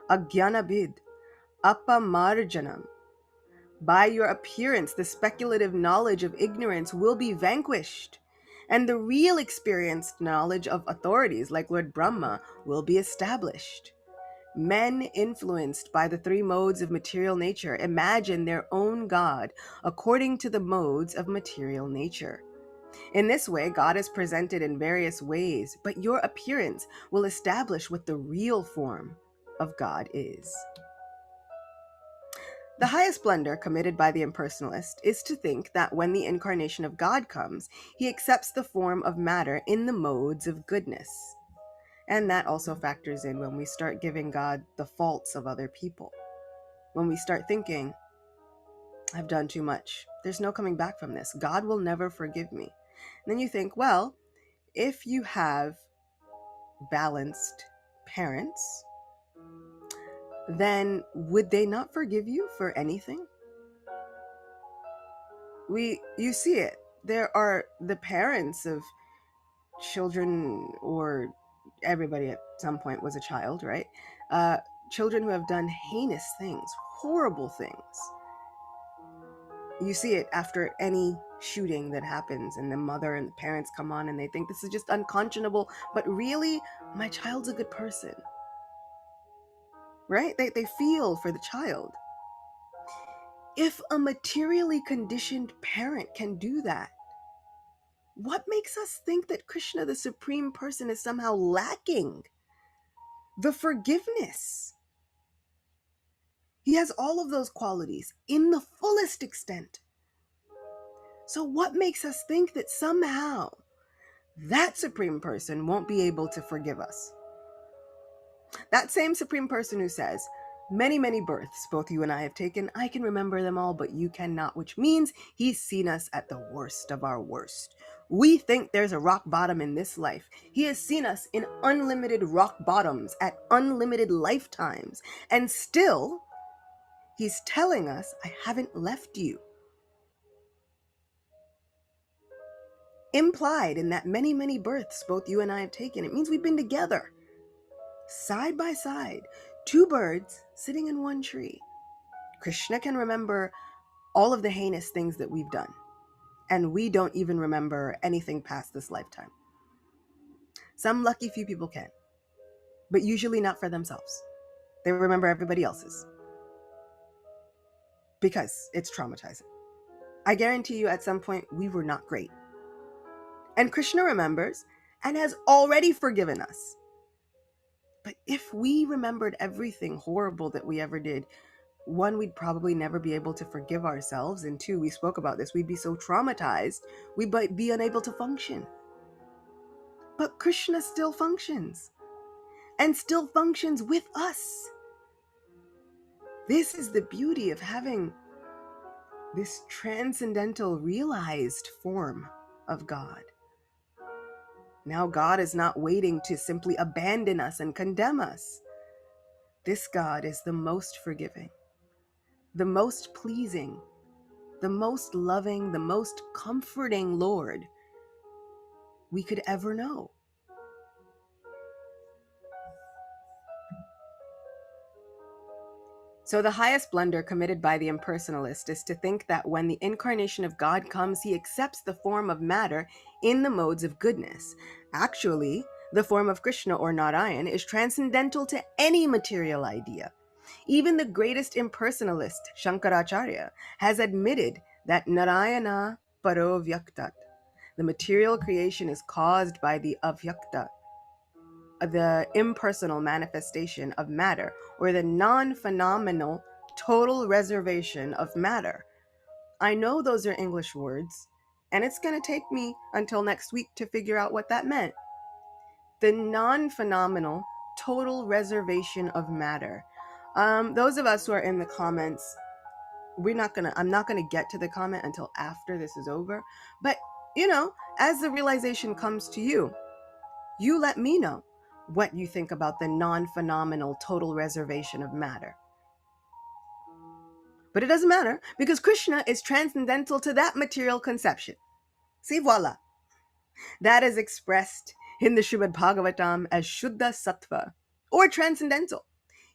Agyanabid, Apamarjanam. By your appearance, the speculative knowledge of ignorance will be vanquished, and the real experienced knowledge of authorities like Lord Brahma will be established. Men influenced by the three modes of material nature imagine their own God according to the modes of material nature. In this way, God is presented in various ways, but your appearance will establish what the real form of God is. The highest blunder committed by the impersonalist is to think that when the incarnation of God comes, he accepts the form of matter in the modes of goodness. And that also factors in when we start giving God the faults of other people. When we start thinking, I've done too much. There's no coming back from this. God will never forgive me. And then you think, well, if you have balanced parents, then would they not forgive you for anything? You see it. There are the parents of children, or everybody at some point was a child, right? Children who have done heinous things, horrible things. You see it after any shooting that happens, and the mother and the parents come on and they think this is just unconscionable, but really, my child's a good person, right? They feel for the child. If a materially conditioned parent can do that, what makes us think that Krishna, the Supreme Person, is somehow lacking the forgiveness? He has all of those qualities in the fullest extent. So what makes us think that somehow that Supreme Person won't be able to forgive us? That same Supreme Person who says, many, many births both you and I have taken, I can remember them all, but you cannot, which means he's seen us at the worst of our worst. We think there's a rock bottom in this life. He has seen us in unlimited rock bottoms at unlimited lifetimes, and still he's telling us, I haven't left you. Implied in that many, many births both you and I have taken, it means we've been together, side by side, two birds sitting in one tree. Krishna can remember all of the heinous things that we've done, and we don't even remember anything past this lifetime. Some lucky few people can, but usually not for themselves. They remember everybody else's because it's traumatizing. I guarantee you at some point we were not great. And Krishna remembers and has already forgiven us. But if we remembered everything horrible that we ever did, one, we'd probably never be able to forgive ourselves. And two, we spoke about this, we'd be so traumatized, we might be unable to function. But Krishna still functions, and still functions with us. This is the beauty of having this transcendental, realized form of God. Now God is not waiting to simply abandon us and condemn us. This God is the most forgiving, the most pleasing, the most loving, the most comforting Lord we could ever know. So the highest blunder committed by the impersonalist is to think that when the incarnation of God comes, he accepts the form of matter in the modes of goodness. Actually, the form of Krishna or Narayan is transcendental to any material idea. Even the greatest impersonalist, Shankaracharya, has admitted that Narayana Paro Vyaktat, the material creation, is caused by the Avyakta, the impersonal manifestation of matter, or the non-phenomenal total reservation of matter. I know those are English words, and it's going to take me until next week to figure out what that meant. The non-phenomenal total reservation of matter. Those of us who are in the comments, I'm not gonna get to the comment until after this is over. But as the realization comes to you, you let me know what you think about the non-phenomenal total reservation of matter. But it doesn't matter, because Krishna is transcendental to that material conception. See, voila. That is expressed in the Srimad Bhagavatam as Shuddha Sattva, or transcendental.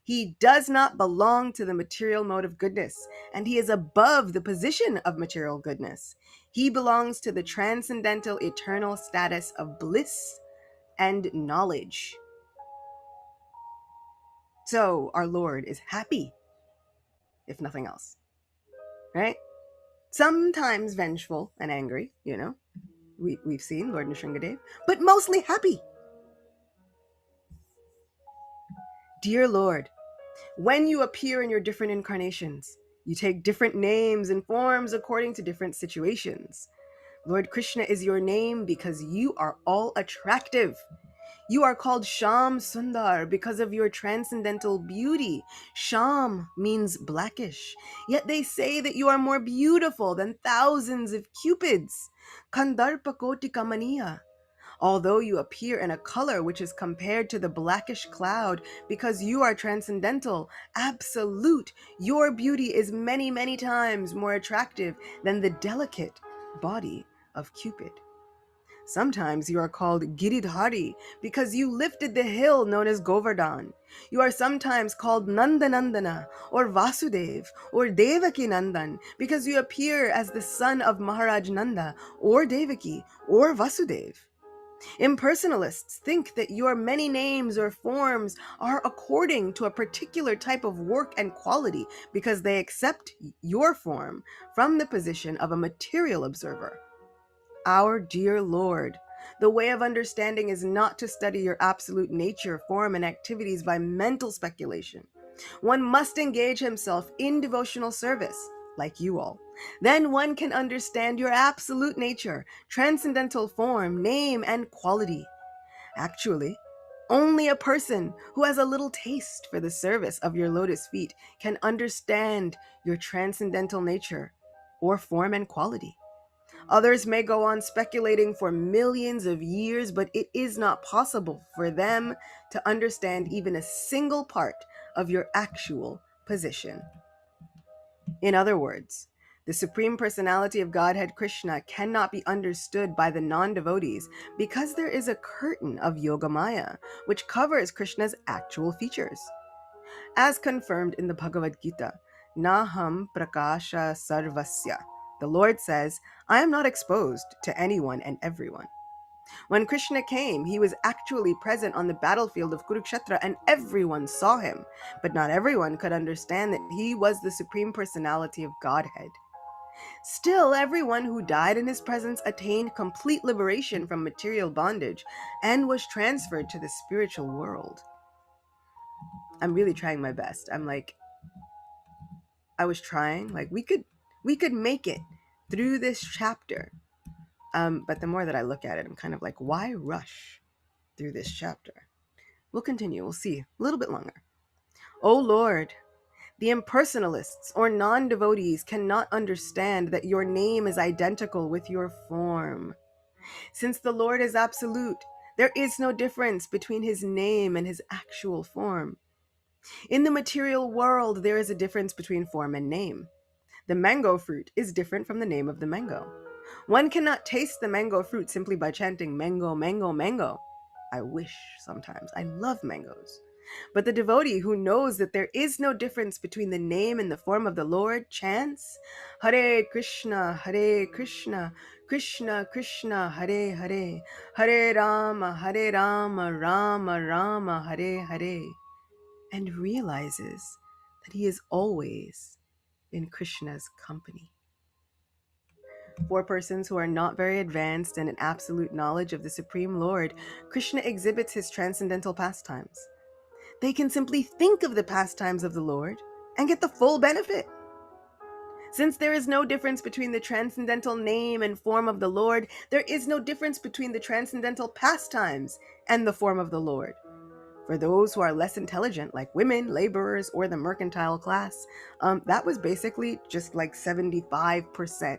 He does not belong to the material mode of goodness, and he is above the position of material goodness. He belongs to the transcendental eternal status of bliss and knowledge. So our Lord is happy, if nothing else, right? Sometimes vengeful and angry, we've seen Lord Nrsingadev, but mostly happy. Dear Lord, when you appear in your different incarnations, you take different names and forms according to different situations. Lord Krishna is your name because you are all attractive. You are called Sham Sundar because of your transcendental beauty. Sham means blackish, yet they say that you are more beautiful than thousands of cupids. Kandarpa Koti Kamaniya. Although you appear in a color which is compared to the blackish cloud, because you are transcendental, absolute, your beauty is many, many times more attractive than the delicate body of Cupid. Sometimes you are called Giridhari because you lifted the hill known as Govardhan. You are sometimes called Nandanandana or Vasudev or Devaki Nandan because you appear as the son of Maharaj Nanda or Devaki or Vasudev. Impersonalists think that your many names or forms are according to a particular type of work and quality because they accept your form from the position of a material observer. Our dear Lord, the way of understanding is not to study your absolute nature, form, and activities by mental speculation. One must engage himself in devotional service, like you all. Then one can understand your absolute nature, transcendental form, name, and quality. Actually, only a person who has a little taste for the service of your lotus feet can understand your transcendental nature or form and quality. Others may go on speculating for millions of years, but it is not possible for them to understand even a single part of your actual position. In other words, the Supreme Personality of Godhead Krishna cannot be understood by the non-devotees because there is a curtain of Yogamaya which covers Krishna's actual features. As confirmed in the Bhagavad Gita, Naham Prakasha Sarvasya, the Lord says, I am not exposed to anyone and everyone. When Krishna came, he was actually present on the battlefield of Kurukshetra and everyone saw him, but not everyone could understand that he was the Supreme Personality of Godhead. Still, everyone who died in his presence attained complete liberation from material bondage and was transferred to the spiritual world. I'm really trying my best. I'm like I was trying, like we could make it through this chapter. But the more that I look at it, I'm kind of like, why rush through this chapter? We'll continue. We'll see a little bit longer. O Lord, the impersonalists or non-devotees cannot understand that your name is identical with your form. Since the Lord is absolute, there is no difference between his name and his actual form. In the material world, there is a difference between form and name. The mango fruit is different from the name of the mango. One cannot taste the mango fruit simply by chanting mango, mango, mango. I wish sometimes. I love mangoes. But the devotee who knows that there is no difference between the name and the form of the Lord chants Hare Krishna, Krishna Krishna, Hare Hare, Hare Rama, Rama Rama, Hare Hare, and realizes that he is always in Krishna's company. For persons who are not very advanced in an absolute knowledge of the Supreme Lord, Krishna exhibits his transcendental pastimes. They can simply think of the pastimes of the Lord and get the full benefit. Since there is no difference between the transcendental name and form of the Lord, there is no difference between the transcendental pastimes and the form of the Lord. For those who are less intelligent, like women, laborers, or the mercantile class, that was basically just like 75%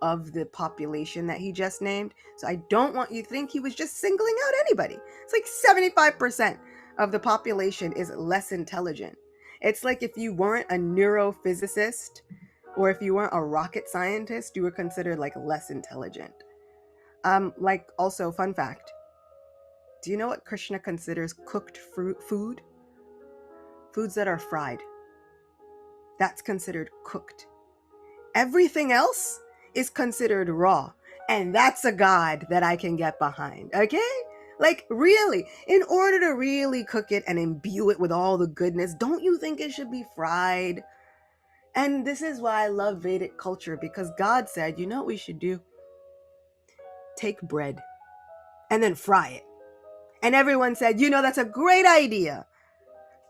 of the population that he just named. So I don't want you to think he was just singling out anybody. It's like 75% of the population is less intelligent. It's like if you weren't a neurophysicist or if you weren't a rocket scientist, you were considered like less intelligent. Like also, fun fact, do you know what Krishna considers cooked food? Foods that are fried. That's considered cooked. Everything else is considered raw. And that's a God that I can get behind, okay? Like, really, in order to really cook it and imbue it with all the goodness, don't you think it should be fried? And this is why I love Vedic culture, because God said, you know what we should do? Take bread and then fry it. And everyone said, you know, that's a great idea.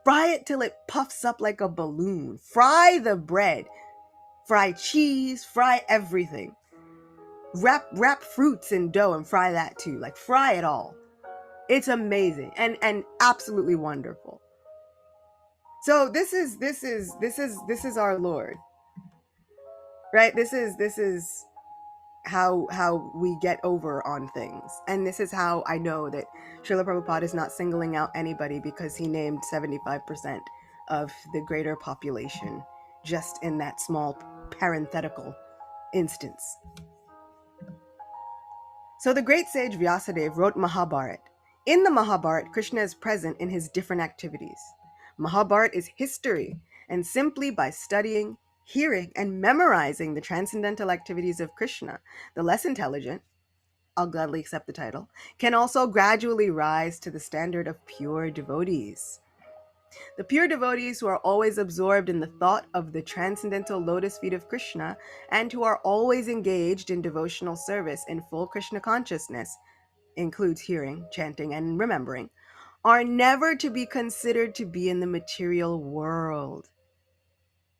Fry it till it puffs up like a balloon. Fry the bread. Fry cheese. Fry everything. Wrap fruits in dough and fry that too. Like, fry it all. It's amazing and absolutely wonderful. So this is our Lord, right? This is how we get over on things, and this is how I know that Srila Prabhupada is not singling out anybody because he named 75% of the greater population just in that small parenthetical instance. So the great sage Vyasadeva wrote Mahabharata. In the Mahabharata, Krishna is present in his different activities. Mahabharata is history, and simply by studying, hearing, and memorizing the transcendental activities of Krishna, the less intelligent, I'll gladly accept the title, can also gradually rise to the standard of pure devotees. The pure devotees who are always absorbed in the thought of the transcendental lotus feet of Krishna and who are always engaged in devotional service in full Krishna consciousness, includes hearing, chanting, and remembering, are never to be considered to be in the material world.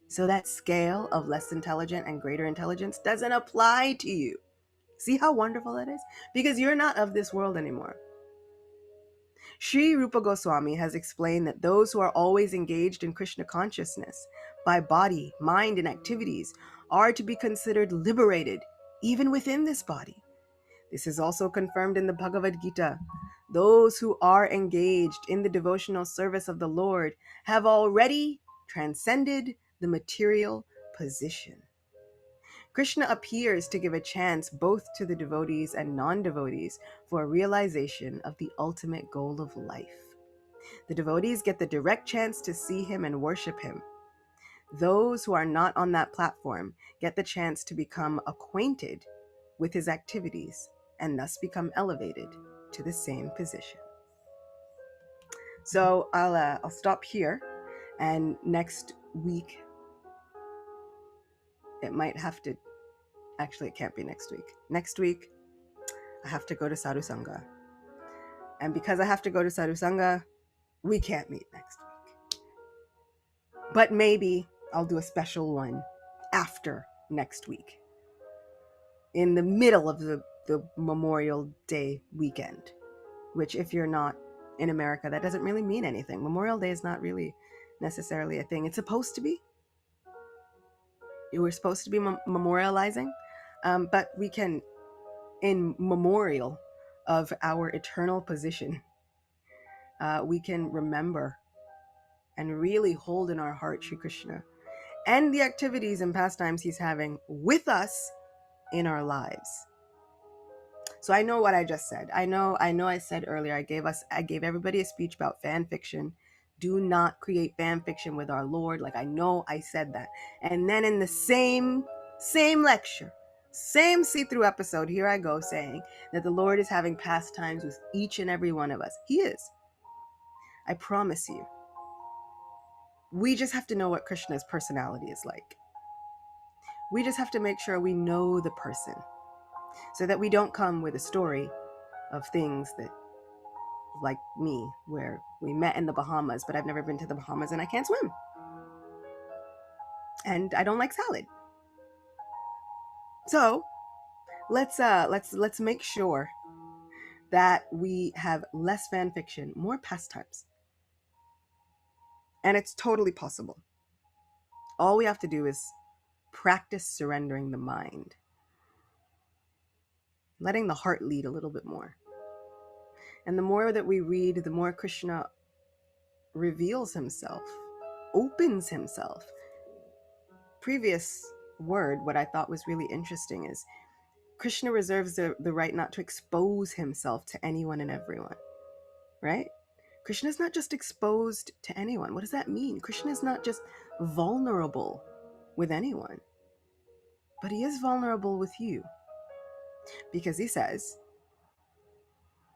So that scale of less intelligent and greater intelligence doesn't apply to you. See how wonderful that is? Because you're not of this world anymore. Sri Rupa Goswami has explained that those who are always engaged in Krishna consciousness by body, mind, and activities are to be considered liberated even within this body. This is also confirmed in the Bhagavad Gita. Those who are engaged in the devotional service of the Lord have already transcended the material position. Krishna appears to give a chance both to the devotees and non-devotees for a realization of the ultimate goal of life. The devotees get the direct chance to see him and worship him. Those who are not on that platform get the chance to become acquainted with his activities and thus become elevated to the same position. So I'll stop here, and next week it might have to. Actually, it can't be next week. Next week, I have to go to Sadhu Sangha. And because I have to go to Sadhu Sangha, we can't meet next week. But maybe I'll do a special one after next week, in the middle of the Memorial Day weekend, which, if you're not in America, that doesn't really mean anything. Memorial Day is not really necessarily a thing. It's supposed to be. We're supposed to be memorializing, but we can, in memorial of our eternal position, we can remember and really hold in our heart Sri Krishna and the activities and pastimes he's having with us in our lives. So I know what I just said. I know I said earlier, I gave everybody a speech about fan fiction. Do not create fan fiction with our Lord. Like, I know I said that. And then in the same lecture, same see-through episode, here I go saying that the Lord is having pastimes with each and every one of us. He is. I promise you. We just have to know what Krishna's personality is like. We just have to make sure we know the person, so that we don't come with a story of things that, like me, where we met in the Bahamas, but I've never been to the Bahamas and I can't swim. And I don't like salad. So let's make sure that we have less fan fiction, more pastimes. And it's totally possible. All we have to do is practice surrendering the mind, letting the heart lead a little bit more. And the more that we read, the more Krishna reveals himself, opens himself. Previous word, what I thought was really interesting is Krishna reserves the right not to expose himself to anyone and everyone, right? Krishna is not just exposed to anyone. What does that mean? Krishna is not just vulnerable with anyone, but he is vulnerable with you, because he says,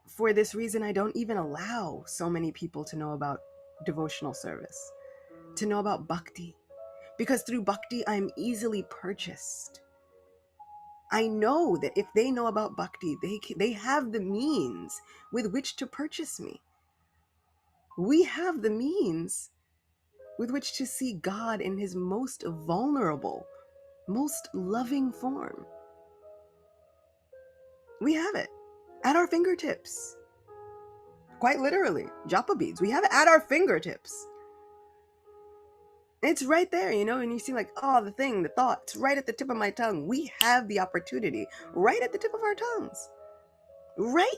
for this reason, I don't even allow so many people to know about devotional service, to know about bhakti, because through bhakti, I'm easily purchased. I know that if they know about bhakti, they have the means with which to purchase me. We have the means with which to see God in his most vulnerable, most loving form. We have it at our fingertips. Quite literally, japa beads. We have it at our fingertips. It's right there, and you see, like, oh, the thought, it's right at the tip of my tongue. We have the opportunity right at the tip of our tongues. Right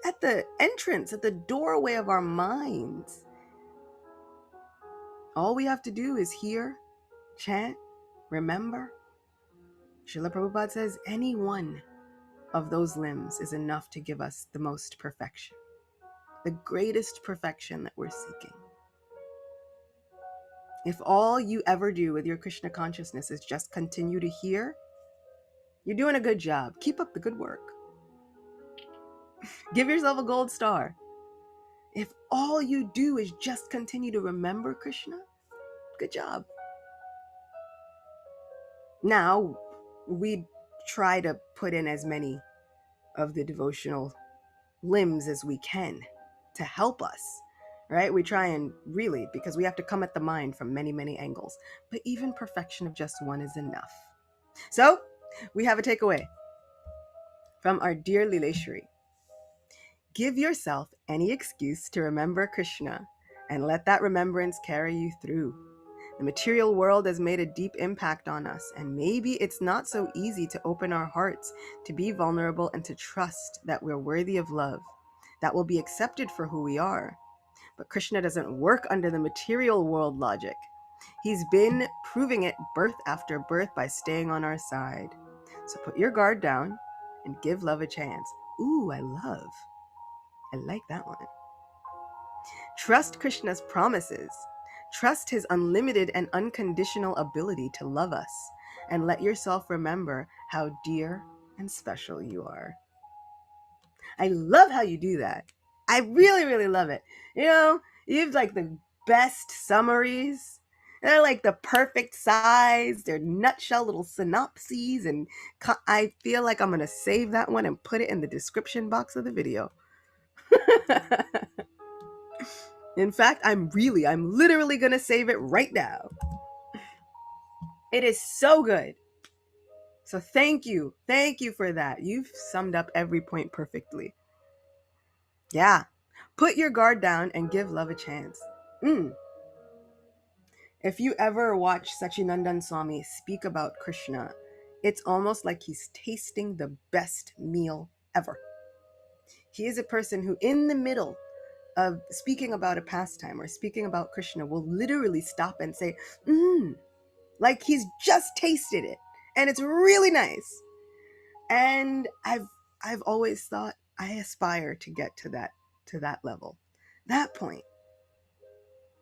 at the entrance, at the doorway of our minds. All we have to do is hear, chant, remember. Srila Prabhupada says any one of those limbs is enough to give us the most perfection, the greatest perfection that we're seeking. If all you ever do with your Krishna consciousness is just continue to hear, you're doing a good job. Keep up the good work. Give yourself a gold star. If all you do is just continue to remember Krishna, good job. Now, we try to put in as many of the devotional limbs as we can to help us, right? We try and really, because we have to come at the mind from many, many angles. But even perfection of just one is enough. So, we have a takeaway from our dear Lileshwari. Give yourself any excuse to remember Krishna and let that remembrance carry you through. The material world has made a deep impact on us, and maybe it's not so easy to open our hearts, to be vulnerable, and to trust that we're worthy of love, that we'll be accepted for who we are. But Krishna doesn't work under the material world logic. He's been proving it birth after birth by staying on our side. So put your guard down and give love a chance. Ooh, I like that one. Trust Krishna's promises. Trust his unlimited and unconditional ability to love us, and let yourself remember how dear and special you are. I love how you do that. I really, really love it. You have like the best summaries. They're like the perfect size. They're nutshell little synopses. And I feel like I'm going to save that one and put it in the description box of the video. In fact, I'm literally going to save it right now. It is so good. So thank you. Thank you for that. You've summed up every point perfectly. Yeah. Put your guard down and give love a chance. If you ever watch Sachinandan Swami speak about Krishna, it's almost like he's tasting the best meal ever. He is a person who, in the middle of speaking about a pastime or speaking about Krishna, will literally stop and say, like he's just tasted it. And it's really nice. And I've always thought I aspire to get to that level. That point.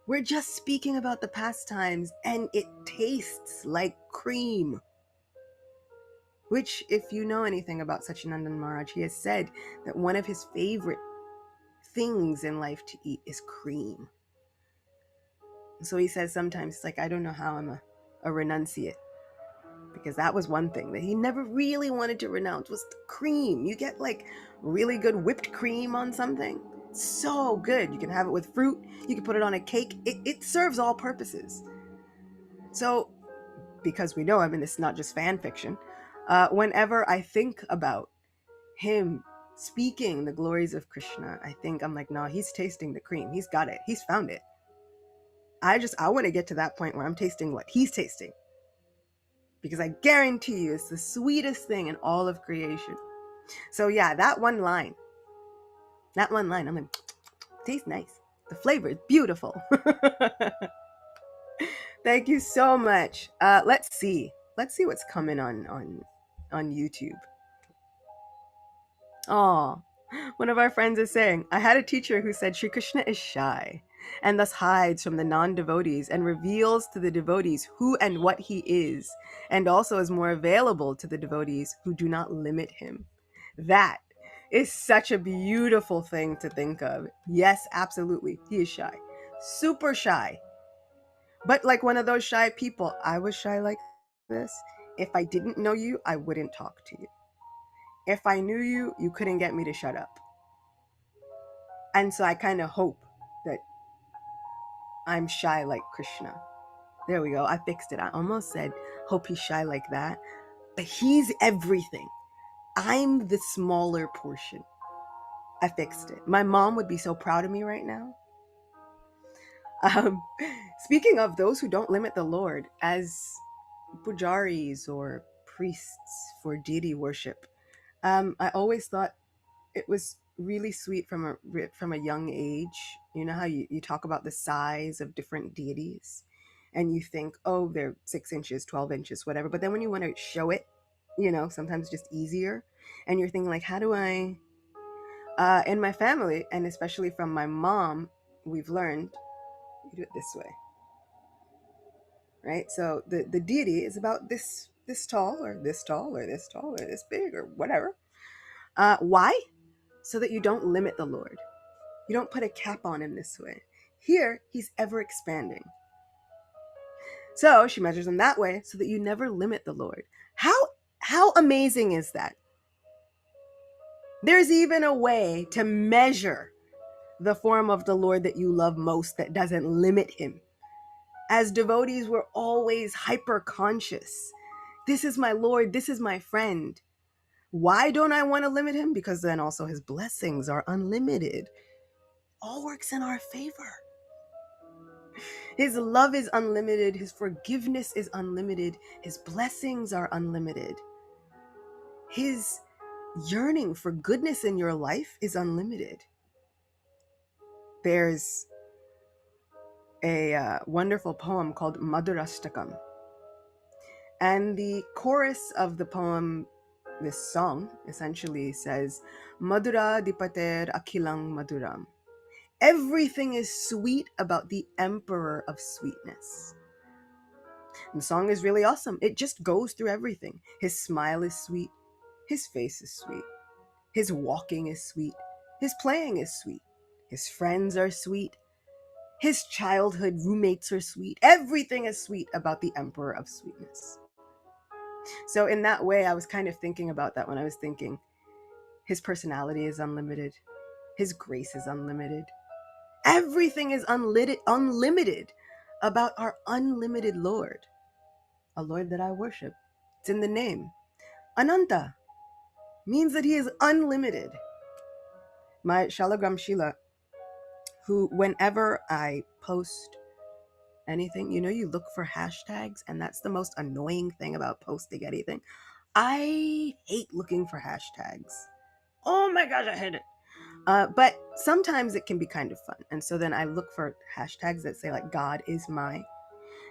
We're just speaking about the pastimes and it tastes like cream. Which, if you know anything about Sachinandan Maharaj, he has said that one of his favorite things in life to eat is cream. So he says sometimes, it's like, I don't know how I'm a renunciate. Because that was one thing that he never really wanted to renounce was the cream. You get like really good whipped cream on something. So good. You can have it with fruit. You can put it on a cake. It serves all purposes. So, because we know him, and it's not just fan fiction, whenever I think about him speaking the glories of Krishna, I'm like, no, he's tasting the cream. He's got it. He's found it. I want to get to that point where I'm tasting what he's tasting. Because I guarantee you it's the sweetest thing in all of creation. So yeah, that one line, I'm like, tastes nice. The flavor is beautiful. Thank you so much. Let's see what's coming on YouTube. Oh, one of our friends is saying, I had a teacher who said Sri Krishna is shy and thus hides from the non-devotees and reveals to the devotees who and what he is, and also is more available to the devotees who do not limit him. That is such a beautiful thing to think of. Yes, absolutely. He is shy. Super shy. But like one of those shy people, I was shy like this. If I didn't know you, I wouldn't talk to you. If I knew you, you couldn't get me to shut up. And so I kind of hope that I'm shy like Krishna. There we go. I fixed it. I almost said, hope he's shy like that. But he's everything. I'm the smaller portion. I fixed it. My mom would be so proud of me right now. Speaking of those who don't limit the Lord as pujaris or priests for deity worship, I always thought it was really sweet from a young age. You know how you talk about the size of different deities and you think, oh, they're 6 inches, 12 inches, whatever. But then when you want to show it, sometimes just easier. And you're thinking like, how do I, in my family, and especially from my mom, we've learned you do it this way, right? So the deity is about this tall or this tall or this tall or this big or whatever. Why? So that you don't limit the Lord. You don't put a cap on him this way. Here, he's ever expanding. So she measures him that way so that you never limit the Lord. How amazing is that? There's even a way to measure the form of the Lord that you love most that doesn't limit him. As devotees, we're always hyper conscious. This is my Lord. This is my friend. Why don't I want to limit him? Because then also his blessings are unlimited. All works in our favor. His love is unlimited. His forgiveness is unlimited. His blessings are unlimited. His yearning for goodness in your life is unlimited. There's a wonderful poem called Madhurashtakam. And the chorus of the poem, this song, essentially says, Madhura Dipater Akhilang Madhuram. Everything is sweet about the emperor of sweetness. And the song is really awesome. It just goes through everything. His smile is sweet. His face is sweet. His walking is sweet. His playing is sweet. His friends are sweet. His childhood roommates are sweet. Everything is sweet about the emperor of sweetness. So in that way, I was kind of thinking about that when I was thinking, his personality is unlimited. His grace is unlimited. Everything is unlimited about our unlimited Lord. a Lord that I worship. It's in the name. Ananta means that he is unlimited. My Shalagram Shila, who whenever I post anything, you look for hashtags, and that's the most annoying thing about posting anything. I hate looking for hashtags. Oh my gosh, I hate it. But sometimes it can be kind of fun. And so then I look for hashtags that say like God is my.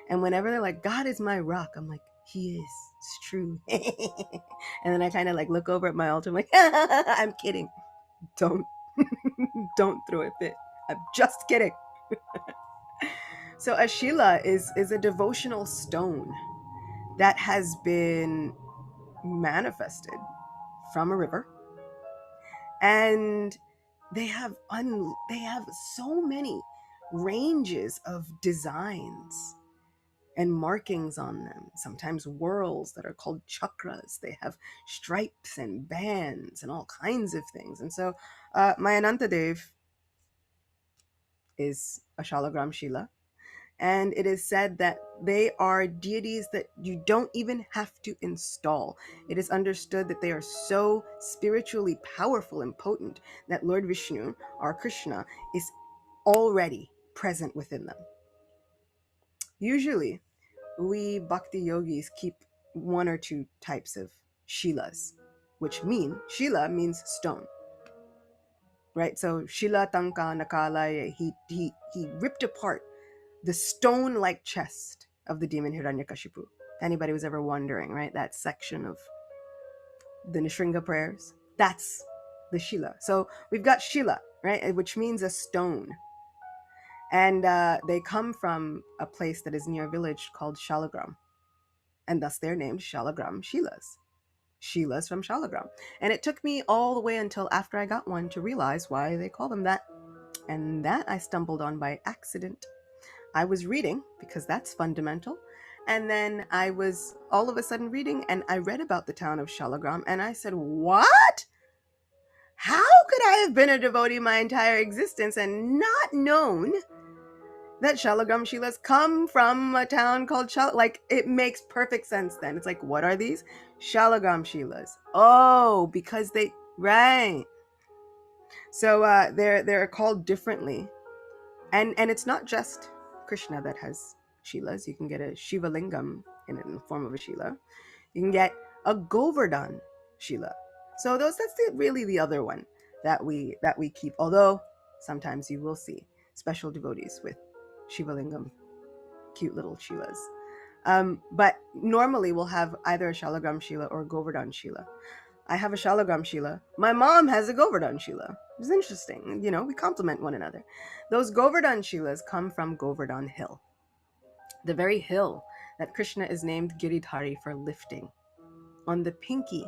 And whenever they're like God is my rock, I'm like, he is. It's true. And then I kind of like look over at my altar. I'm like, I'm kidding. Don't throw a fit. I'm just kidding. So a Shila is a devotional stone that has been manifested from a river, and they have so many ranges of designs and markings on them, sometimes whorls that are called chakras. They have stripes and bands and all kinds of things. And so my Anantadev is a Shalagram Shila. And it is said that they are deities that you don't even have to install. It is understood that they are so spiritually powerful and potent that Lord Vishnu, or Krishna, is already present within them. Usually, we bhakti yogis keep one or two types of shilas, shila means stone, right? So Shila Tanka Nakala, he ripped apart the stone-like chest of the demon Hiranyakashipu. If anybody was ever wondering, right? That section of the Nishringa prayers, that's the Shila. So we've got Shila, right? Which means a stone. And they come from a place that is near a village called Shalagram. And thus they're named Shalagram Shilas. Shilas from Shalagram. And it took me all the way until after I got one to realize why they call them that. And that I stumbled on by accident. I was reading, because that's fundamental, and then I was all of a sudden reading, and I read about the town of Shalagram, and I said, what? How could I have been a devotee my entire existence and not known that Shalagram Shilas come from a town called Shalagram? Like, it makes perfect sense then. It's like, what are these? Shalagram Shilas. Oh, because right. So they're called differently. And it's not just Krishna that has Shilas. You can get a Shiva Lingam in the form of a Shila. You can get a Govardhan Shila. So that's really the other one that we keep. Although sometimes you will see special devotees with Shiva Lingam, cute little Shilas. But normally we'll have either a Shalagram Shila or a Govardhan Shila. I have a Shalagram Shila. My mom has a Govardhan Shila. It's interesting. We complement one another. Those Govardhan Shilas come from Govardhan Hill, the very hill that Krishna is named Giridhari for lifting. On the pinky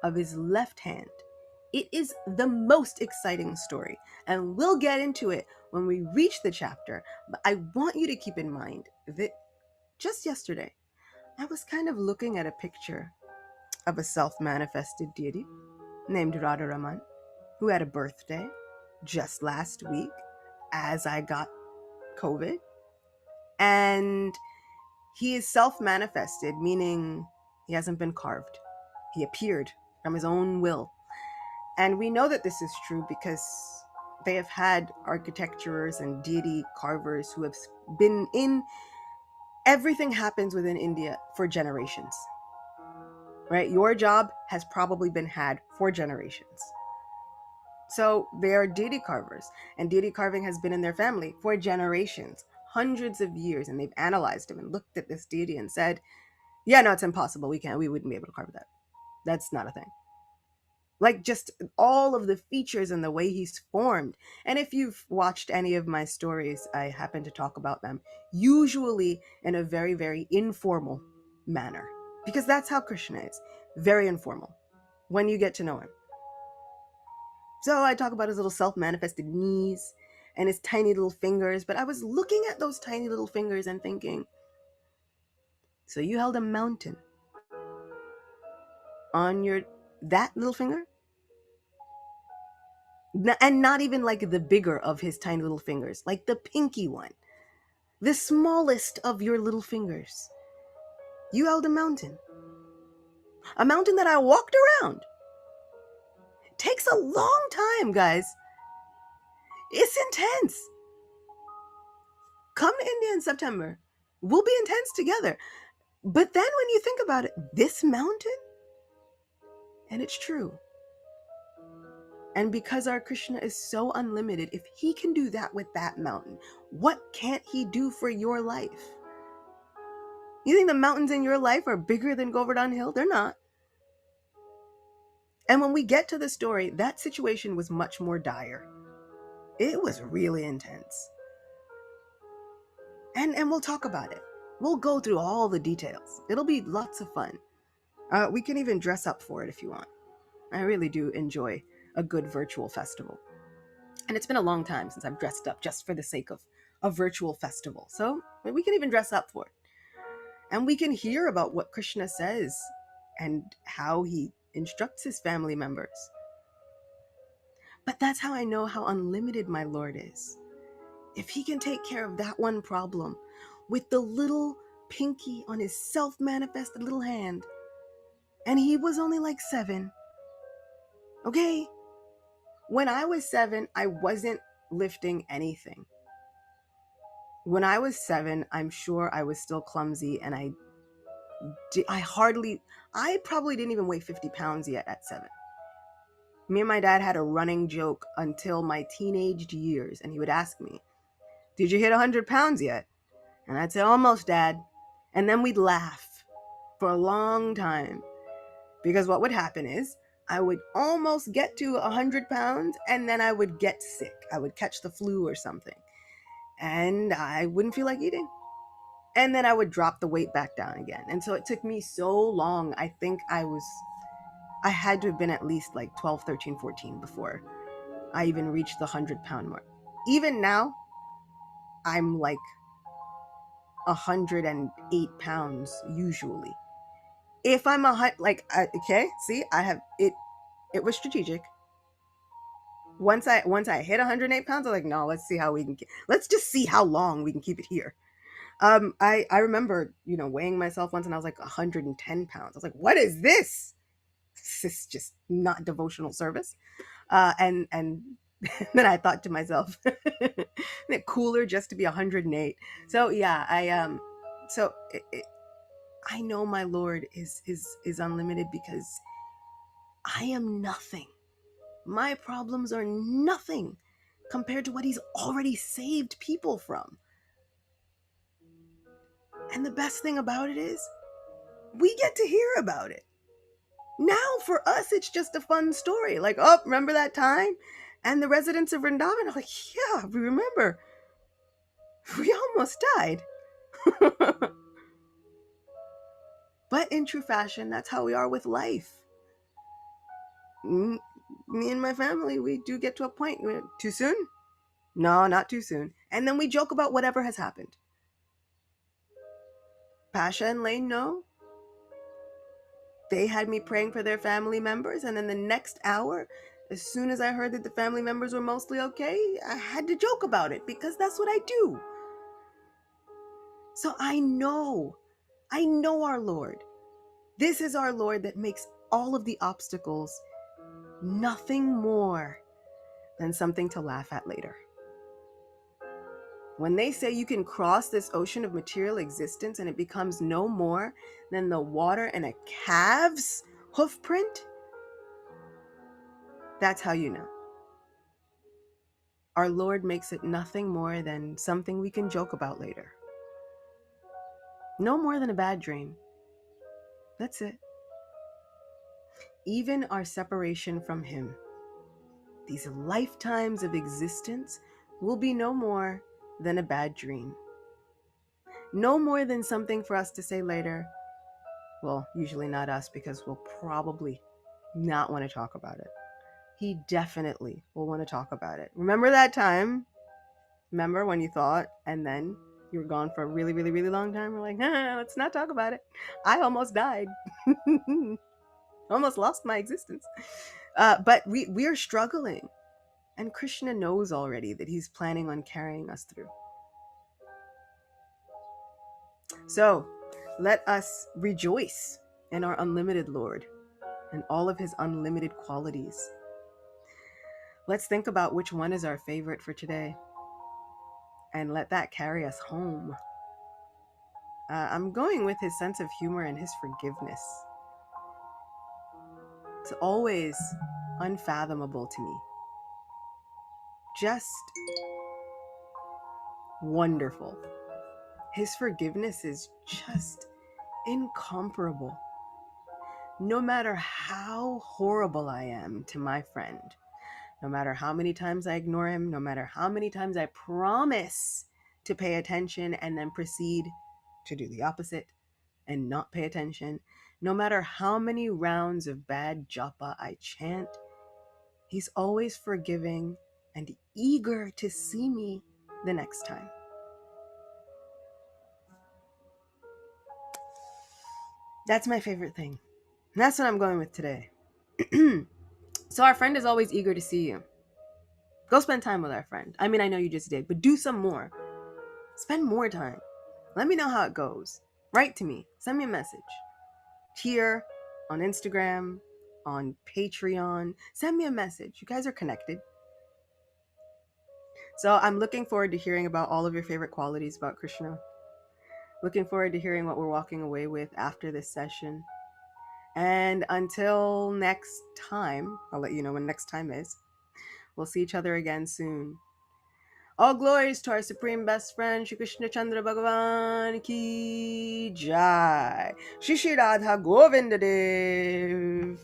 of his left hand. It is the most exciting story, and we'll get into it when we reach the chapter. But I want you to keep in mind that just yesterday, I was kind of looking at a picture of a self-manifested deity named Radharaman, who had a birthday just last week as I got COVID. And he is self-manifested, meaning he hasn't been carved. He appeared from his own will. And we know that this is true because they have had architecturers and deity carvers who have been in. Everything happens within India for generations, right? Your job has probably been had for generations. So they are deity carvers, and deity carving has been in their family for generations, hundreds of years, and they've analyzed him and looked at this deity and said, yeah, no, it's impossible. We wouldn't be able to carve that. That's not a thing. Like just all of the features and the way he's formed. And if you've watched any of my stories, I happen to talk about them, usually in a very, very informal manner, because that's how Krishna is. Very informal when you get to know him. So I talk about his little self-manifested knees and his tiny little fingers, but I was looking at those tiny little fingers and thinking, so you held a mountain on that little finger? And not even like the bigger of his tiny little fingers, like the pinky one, the smallest of your little fingers. You held a mountain that I walked around. It takes a long time, guys. It's intense. Come to India in September. We'll be intense together. But then when you think about it, this mountain, and it's true. And because our Krishna is so unlimited, if he can do that with that mountain, what can't he do for your life? You think the mountains in your life are bigger than Govardhan Hill? They're not. And when we get to the story, that situation was much more dire. It was really intense. And we'll talk about it. We'll go through all the details. It'll be lots of fun. We can even dress up for it if you want. I really do enjoy a good virtual festival. And it's been a long time since I've dressed up just for the sake of a virtual festival. So we can even dress up for it. And we can hear about what Krishna says and how he instructs his family members. But that's how I know how unlimited my Lord is. If he can take care of that one problem with the little pinky on his self-manifested little hand, and he was only like 7, okay? When I was 7, I wasn't lifting anything. When I was 7, I'm sure I was still clumsy, and I probably didn't even weigh 50 pounds yet at 7. Me and my dad had a running joke until my teenage years, and he would ask me, "Did you hit 100 pounds yet?" And I'd say, "Almost, Dad." And then we'd laugh for a long time, because what would happen is I would almost get to 100 pounds, and then I would get sick. I would catch the flu or something, and I wouldn't feel like eating. And then I would drop the weight back down again. And so it took me so long. I think I had to have been at least like 12, 13, 14 before I even reached the 100-pound mark. Even now, I'm like 108 pounds usually. If I'm okay, see, I have it. It was strategic. Once I hit 108 pounds, I'm like, no, let's just see how long we can keep it here. I remember, weighing myself once, and I was like 110 pounds. I was like, what is this? This is just not devotional service. And then I thought to myself, isn't it cooler just to be 108? So yeah, I know my Lord is unlimited, because I am nothing. My problems are nothing compared to what he's already saved people from. And the best thing about it is, we get to hear about it. Now for us, it's just a fun story. Like, oh, remember that time? And the residents of Vrindavan are like, yeah, we remember. We almost died. But in true fashion, that's how we are with life. Me and my family, we do get to a point. Too soon? No, not too soon. And then we joke about whatever has happened. Pasha and Lane know. They had me praying for their family members, and then the next hour, as soon as I heard that the family members were mostly okay, I had to joke about it, because that's what I do. So I know our Lord. This is our Lord that makes all of the obstacles nothing more than something to laugh at later. When they say you can cross this ocean of material existence and it becomes no more than the water in a calf's hoof print, that's how you know. Our Lord makes it nothing more than something we can joke about later. No more than a bad dream. That's it. Even our separation from him, these lifetimes of existence, will be no more than a bad dream. No more than something for us to say later. Well, usually not us, because we'll probably not want to talk about it. He definitely will want to talk about it. Remember that time? Remember when you thought, and then you were gone for a really, really, really long time? We're like, let's not talk about it. I almost died. Almost lost my existence. But we are struggling. And Krishna knows already that he's planning on carrying us through. So Let us rejoice in our unlimited Lord and all of his unlimited qualities. Let's think about which one is our favorite for today and let that carry us home. I'm going with his sense of humor and his forgiveness. It's always unfathomable to me. Just wonderful. His forgiveness is just incomparable. No matter how horrible I am to my friend, no matter how many times I ignore him, no matter how many times I promise to pay attention and then proceed to do the opposite and not pay attention, no matter how many rounds of bad japa I chant, he's always forgiving and eager to see me the next time. That's my favorite thing. And that's what I'm going with today. So our friend is always eager to see you. Go spend time with our friend. I mean, I know you just did, but do some more. Spend more time. Let me know how it goes. Write to me. Send me a message. Here, on Instagram, on Patreon. Send me a message. You guys are connected. So I'm looking forward to hearing about all of your favorite qualities about Krishna. Looking forward to hearing what we're walking away with after this session. And until next time, I'll let you know when next time is. We'll see each other again soon. All glories to our supreme best friend, Shri Krishna Chandra Bhagavan Ki Jai. Shri Shri Radha Govinda Dev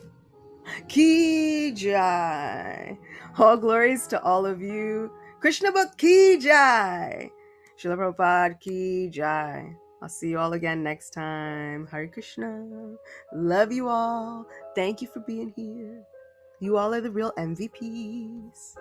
Ki Jai. All glories to all of you. Krishna Book Ki Jai. Srila Prabhupada Ki Jai. I'll see you all again next time. Hare Krishna. Love you all. Thank you for being here. You all are the real MVPs.